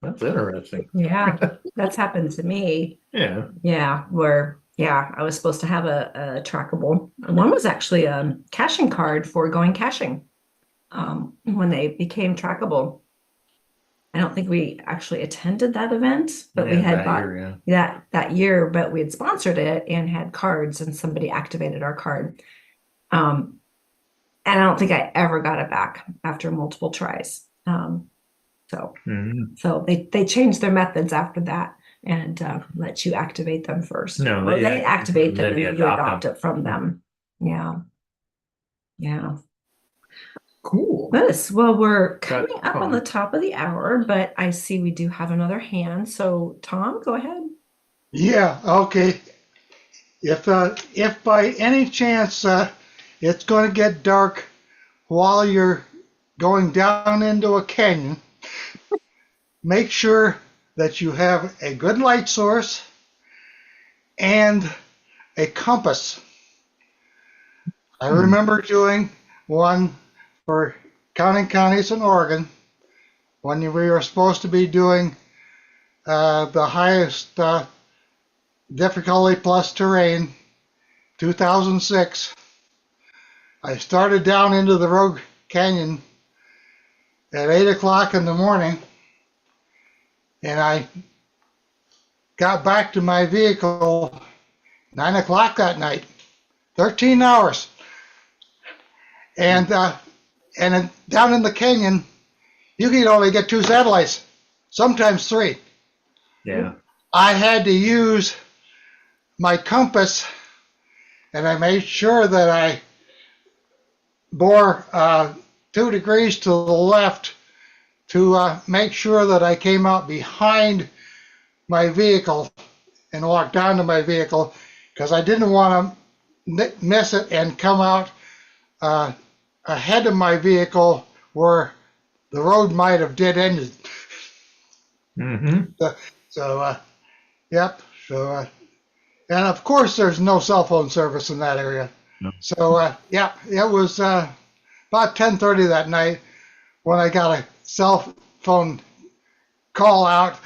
That's interesting. Yeah, that's happened to me. Yeah. Yeah, where I was supposed to have a trackable. One was actually a caching card for going caching. When they became trackable. I don't think we actually attended that event, but we Yeah, had that bought year, yeah. that year, but we had sponsored it and had cards, and somebody activated our card. And I don't think I ever got it back after multiple tries. So Mhm. so they changed their methods after that and let you activate them first. No, Well, they they activate them then and you then you adopt adopt them. it from them. Yeah. Yeah. Cool. Yes, well, we're Got coming up on the Tom. top of the hour, but I see we do have another hand. So, Tom, go ahead. Yeah, okay. If by any chance it's going to get dark while you're going down into a canyon, make sure that you have a good light source and a compass. I remember doing one for counting counties in Oregon when we were supposed to be doing the highest difficulty plus terrain, 2006. I started down into the Rogue Canyon at 8 o'clock in the morning, and I got back to my vehicle 9 o'clock that night. 13 hours. And down in the canyon, you can only get 2 satellites, sometimes 3. Yeah. I had to use my compass, and I made sure that I bore 2 degrees to the left to make sure that I came out behind my vehicle and walked down to my vehicle because I didn't want to miss it and come out ahead of my vehicle where the road might have dead ended. Mm-hmm. So, yep. So, and of course, there's no cell phone service in that area. No. So, yeah, it was about 10:30 that night when I got a cell phone call out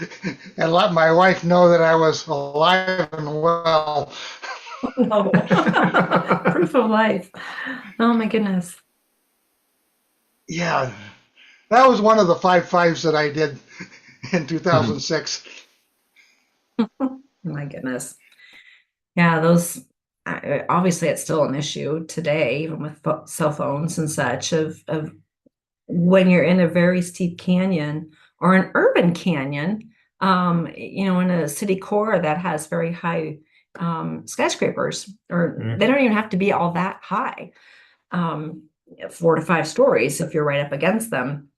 and let my wife know that I was alive and well. No. Proof of life. Oh my goodness. Yeah, that was one of the 5 that I did in 2006. My goodness. Yeah, those obviously it's still an issue today, even with cell phones and such, of when you're in a very steep canyon or an urban canyon, in a city core that has very high skyscrapers, or they don't even have to be all that high, 4 to 5 stories. If you're right up against them,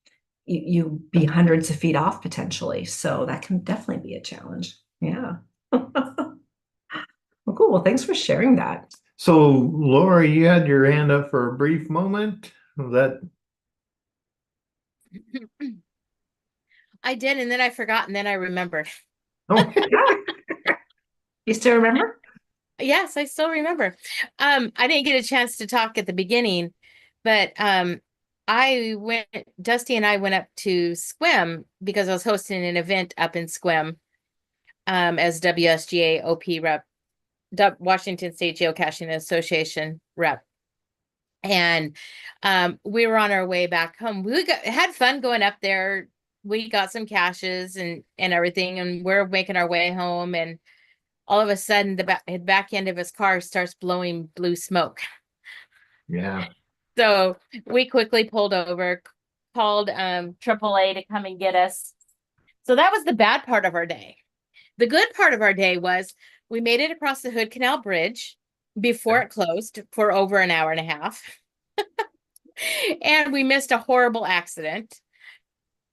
you be hundreds of feet off potentially. So that can definitely be a challenge. Yeah. Well, cool. Well, thanks for sharing that. So, Laura, you had your hand up for a brief moment. Was that I did, and then I forgot, and then I remembered. oh You still remember? Yes, I still remember. I didn't get a chance to talk at the beginning, but Dusty and I went up to Squim because I was hosting an event up in Squim as WSGA OP rep, Washington State Geocaching Association rep. And we were on our way back home. Had fun going up there. We got some caches and everything, and we're making our way home, and all of a sudden the back end of his car starts blowing blue smoke. Yeah. So we quickly pulled over, called AAA to come and get us. So that was the bad part of our day. The good part of our day was we made it across the Hood Canal Bridge before it closed for over an hour and a half. And we missed a horrible accident.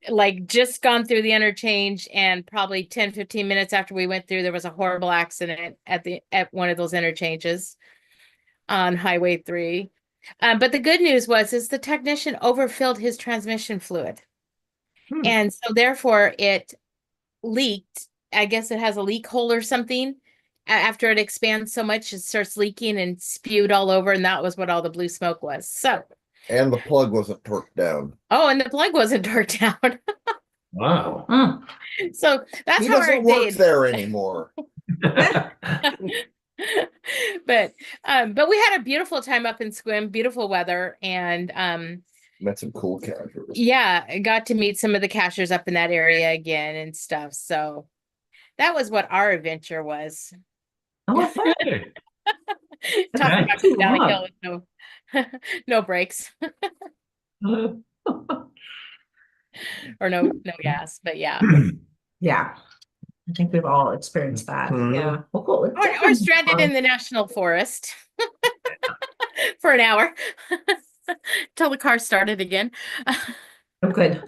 Like just gone through the interchange, and probably 10-15 minutes after we went through, there was a horrible accident at one of those interchanges on Highway 3. But the good news is the technician overfilled his transmission fluid. And so therefore it leaked. I guess it has a leak hole or something. After it expands so much, it starts leaking and spewed all over. And that was what all the blue smoke was. So. And the plug wasn't torqued down. Oh, and the plug wasn't torqued down. Wow. So that's He how our doesn't day work there anymore. but we had a beautiful time up in Squim, beautiful weather, and met some cool cachers. Yeah, I got to meet some of the cachers up in that area again and stuff. So that was what our adventure was. Oh, Talking about going down a hill with no brakes. Or no gas, but yeah. Yeah. I think we've all experienced that. Yeah. Well, cool. Or stranded in the national forest for an hour till the car started again. Oh, good.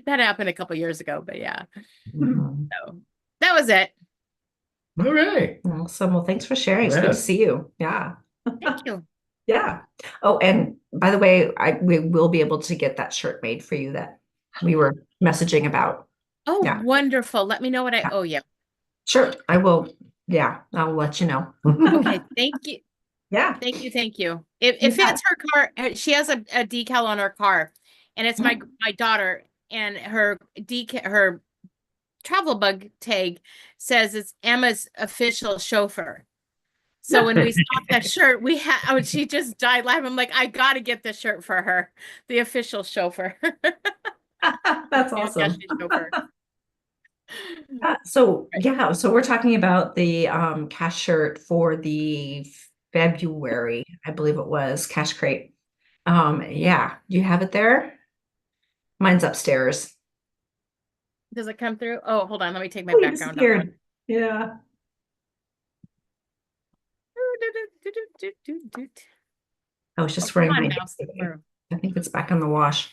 That happened a couple years ago, but yeah. So that was it. All right. Awesome. Well, thanks for sharing. It's good to see you. Yeah. Thank you. Yeah. Oh, and by the way, we will be able to get that shirt made for you that we were messaging about. Oh, yeah. Wonderful. Let me know what I owe you. Sure. I will. Yeah. I'll let you know. Okay. Thank you. Yeah. Thank you. Thank you. If it's her car, she has a decal on her car, and it's my daughter, and her travel bug tag says it's Emma's official chauffeur. So when we saw that shirt, she just died laughing. I'm like, I got to get this shirt for her, the official chauffeur. That's awesome. So we're talking about the cash shirt for the February, I believe it was, Cash Crate. Yeah, do you have it there? Mine's upstairs. Does it come through? Oh, hold on, let me take my background off. Yeah. I was just wearing my I think it's back on the wash.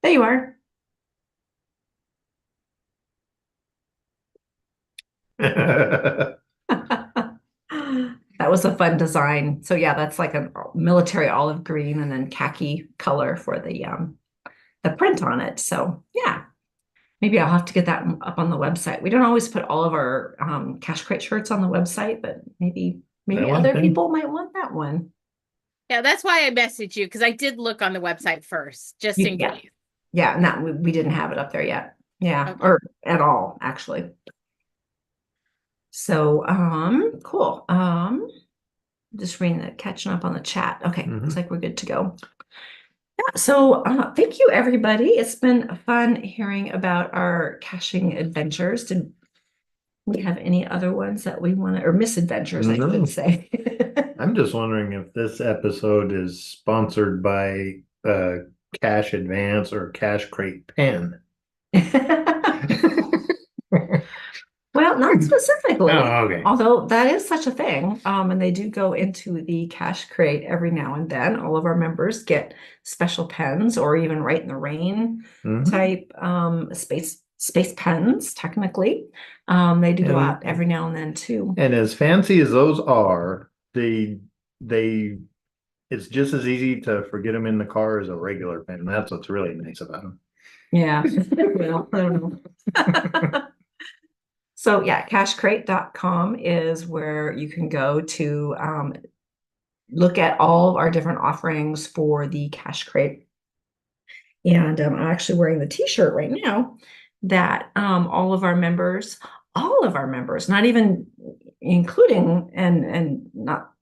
There you are. That was a fun design. So yeah, that's like a military olive green and then khaki color for the print on it. So yeah, maybe I'll have to get that up on the website. We don't always put all of our Cash Crate shirts on the website, but maybe other people might want that one. Yeah, that's why I messaged you, because I did look on the website first, just in case. Yeah, and that we didn't have it up there yet. Yeah, or at all, actually. So, cool. Just reading catching up on the chat. Okay, looks like we're good to go. Yeah, so thank you, everybody. It's been fun hearing about our caching adventures. Did we have any other ones that we want to, or misadventures, I should say? I'm just wondering if this episode is sponsored by Cash Advance or Cash Crate Pen. Well, not specifically. Oh, okay. Although that is such a thing. And they do go into the Cash Crate every now and then. All of our members get special pens, or even Write in the Rain type space pens, technically. They do go out every now and then too. And as fancy as those are, it's just as easy to forget them in the car as a regular pen. That's what's really nice about them. Yeah. Well, I don't know. So yeah, cashcrate.com is where you can go to look at all of our different offerings for the Cash Crate. And I'm actually wearing the t-shirt right now that all of our members, not even including and not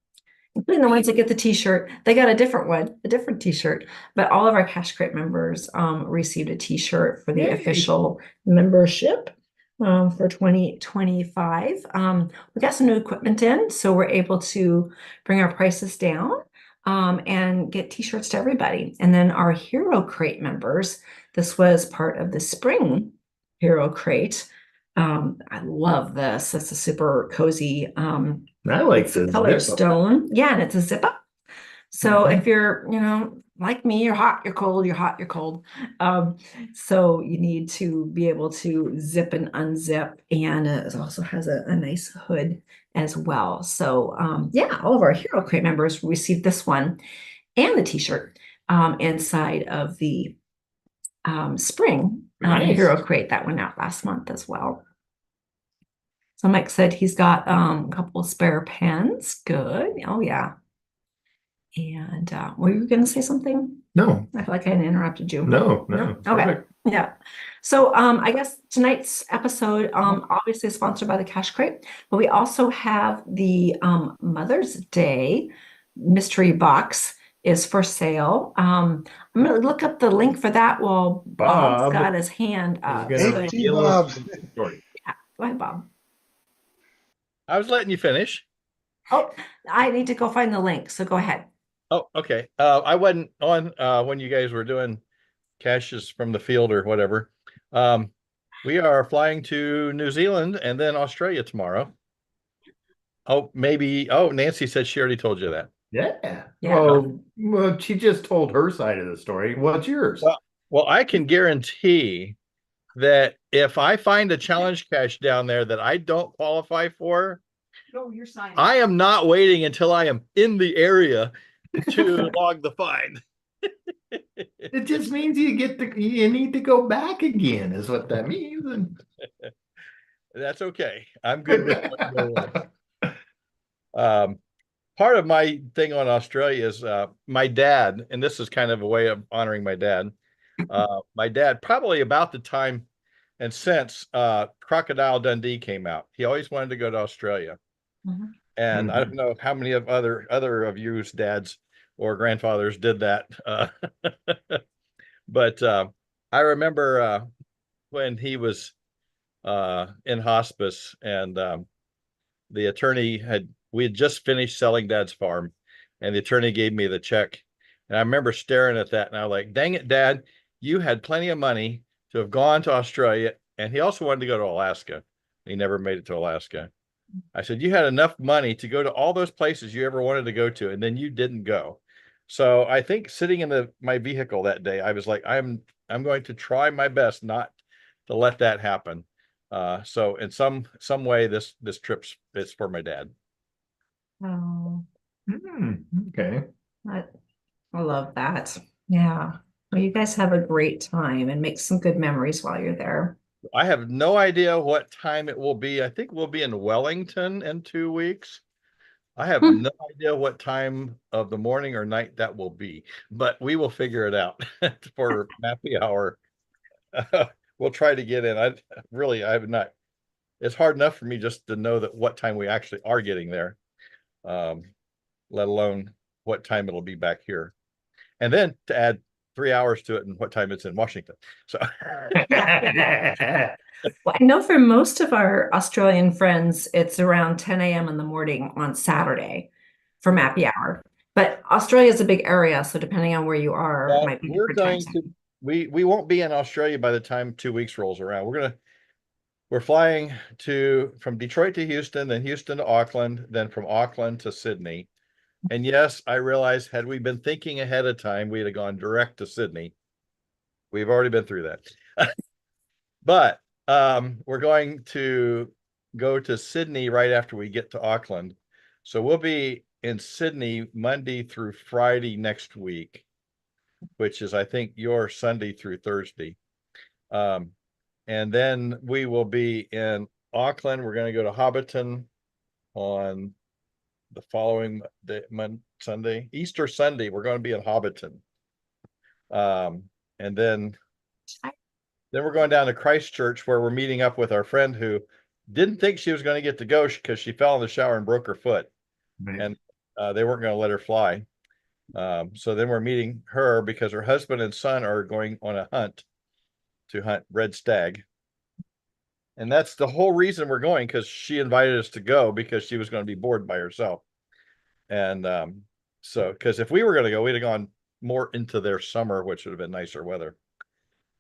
including the ones that get the t-shirt, they got a different one, a different t-shirt. But all of our Cash Crate members received a t-shirt for the Yay. official membership for 2025. We got some new equipment in, so we're able to bring our prices down and get t-shirts to everybody. And then our Hero Crate members, this was part of the spring Hero Crate. I love this. It's a super cozy I like it's the color zip up. stone. Yeah, and it's a zip up. So Mhm. if you're, like me, you're hot, you're cold, you're hot, you're cold. So you need to be able to zip and unzip, and it also has a nice hood as well. So yeah, all of our Hero Crate members received this one and the t-shirt inside of the spring Nice. Hero Crate that went out last month as well. So Mike said he's got a couple of spare pens. Good. Oh yeah. And were you going to say something? No, I feel like I interrupted you. no. Okay. Perfect. Yeah. So I guess tonight's episode obviously is sponsored by the Cash Crate, but we also have the Mother's Day mystery box is for sale. I'm going to look up the link for that while Bob's Bob got his hand up. gonna So, Hey, reveal Bob. his story. yeah, go ahead, Bob. I was letting you finish. Oh, I need to go find the link. So go ahead. Oh, okay. I wasn't on when you guys were doing caches from the field or whatever. We are flying to New Zealand and then Australia tomorrow. Oh, maybe. Oh, Nancy said she already told you that. Yeah. Yeah. Well, she just told her side of the story. What's yours? Well, I can guarantee that if I find a challenge cache down there that I don't qualify for, You're signing. I am not waiting until I am in the area to log the find. It just means you need to go back again, is what that means. And That's okay. I'm good with part of my thing on Australia is my dad, and this is kind of a way of honoring my dad. My dad, probably about the time and since Crocodile Dundee came out, he always wanted to go to Australia. Mhm. And I don't know how many of other of you's dads or grandfathers did that. But I remember when he was in hospice, and the attorney we had just finished selling Dad's farm, and the attorney gave me the check. And I remember staring at that, and I was like, dang it, Dad, you had plenty of money to have gone to Australia. And he also wanted to go to Alaska. He never made it to Alaska. I said, you had enough money to go to all those places you ever wanted to go to, and then you didn't go. So I think sitting in my vehicle that day, I was like, I'm going to try my best not to let that happen. So in some way, this trip's it's for my dad. Oh, okay. I love that. Yeah. Well, you guys have a great time and make some good memories while you're there. I have no idea what time it will be. I think we'll be in Wellington in 2 weeks. I have no idea what time of the morning or night that will be, but we will figure it out for Mappy Hour. We'll try to get in. I have not. It's hard enough for me just to know that what time we actually are getting there, let alone what time it'll be back here, and then to add 3 hours to it and what time it's in Washington. So Well, I know for most of our Australian friends, it's around 10 a.m. in the morning on Saturday for Mappy Hour. But Australia is a big area, so depending on where you are, it might be we're different going times. to we won't be in Australia by the time 2 weeks rolls around. We're flying from Detroit to Houston, then Houston to Auckland, then from Auckland to Sydney. And yes, I realize had we been thinking ahead of time, we'd have gone direct to Sydney. We've already been through that. But we're going to go to Sydney right after we get to Auckland. So we'll be in Sydney Monday through Friday next week, which is, I think, your Sunday through Thursday. And then we will be in Auckland. We're going to go to Hobbiton on the following day, Sunday, Easter Sunday. We're going to be in Hobbiton. And then we're going down to Christchurch, where we're meeting up with our friend who didn't think she was going to get to go because she fell in the shower and broke her foot. Right. And they weren't going to let her fly. So then we're meeting her because her husband and son are going on a hunt to hunt red stag. And that's the whole reason we're going, because she invited us to go because she was going to be bored by herself. And so, because if we were going to go, we'd have gone more into their summer, which would have been nicer weather.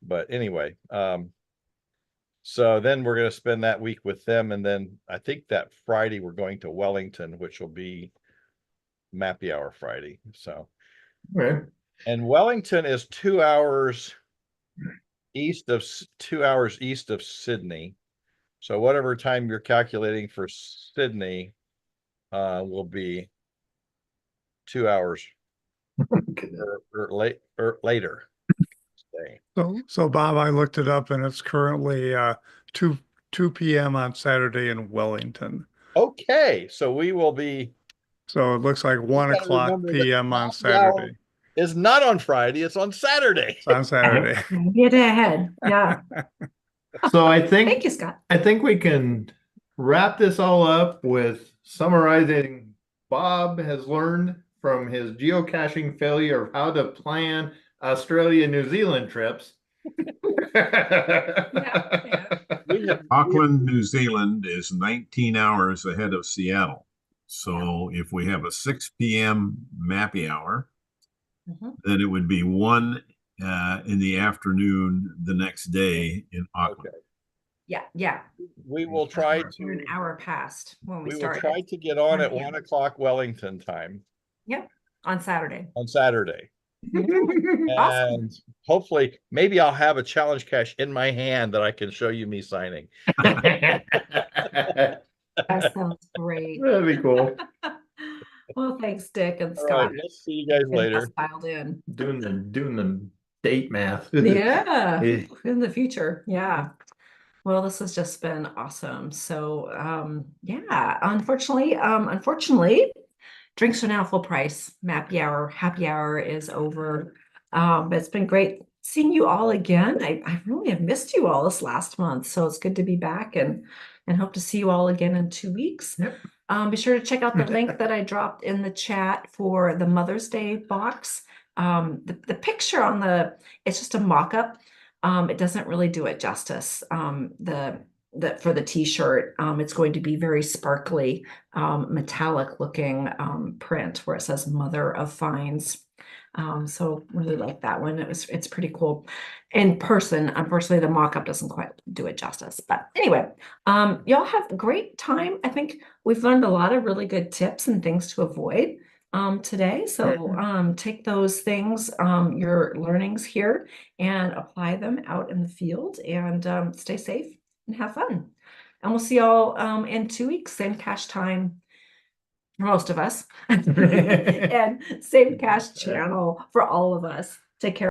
But anyway, so then we're going to spend that week with them. And then I think that Friday we're going to Wellington, which will be Mappy Hour Friday. So, Right. and Wellington is 2 hours east of Sydney. So whatever time you're calculating for Sydney will be 2 hours or later. So Bob, I looked it up and it's currently 2 p.m. on Saturday in Wellington. Okay, so we will be. So it looks like 1 o'clock p.m. on Saturday. It's not on Friday, it's on Saturday. It's on Saturday. Get ahead. Yeah. So I think Thank you, Scott. I think we can wrap this all up with summarizing Bob has learned from his geocaching failure of how to plan Australia, New Zealand trips. Auckland, New Zealand is 19 hours ahead of Seattle. So if we have a 6 p.m. Mappy hour, then it would be 1 in the afternoon the next day in Auckland. Okay. Yeah. We will try We're an to. hour past when We will started. try to get on at 1 1 o'clock Wellington time. Yep. On Saturday. On Saturday. Awesome. And hopefully, maybe I'll have a challenge cache in my hand that I can show you me signing. That sounds great. That'd be cool. Well, thanks, Dick and All Scott. right, let's see you guys Getting later. us dialed in. Doing the date math. Yeah, in the future. Yeah. Well, this has just been awesome. So, yeah, unfortunately, drinks are now full price. Happy hour is over. But it's been great seeing you all again. I really have missed you all this last month. So it's good to be back and hope to see you all again in 2 weeks. Yep. Be sure to check out the link that I dropped in the chat for the Mother's Day box. The picture on it's just a mock-up. It doesn't really do it justice. For the t-shirt, it's going to be very sparkly, metallic looking print where it says Mother of Finds. So really like that one. It's pretty cool in person. Unfortunately, the mock-up doesn't quite do it justice. But anyway, y'all have a great time. I think we've learned a lot of really good tips and things to avoid today. So take those things, your learnings here, and apply them out in the field and stay safe and have fun. And we'll see y'all in 2 weeks, same cache time for most of us, and same cache channel for all of us. Take care.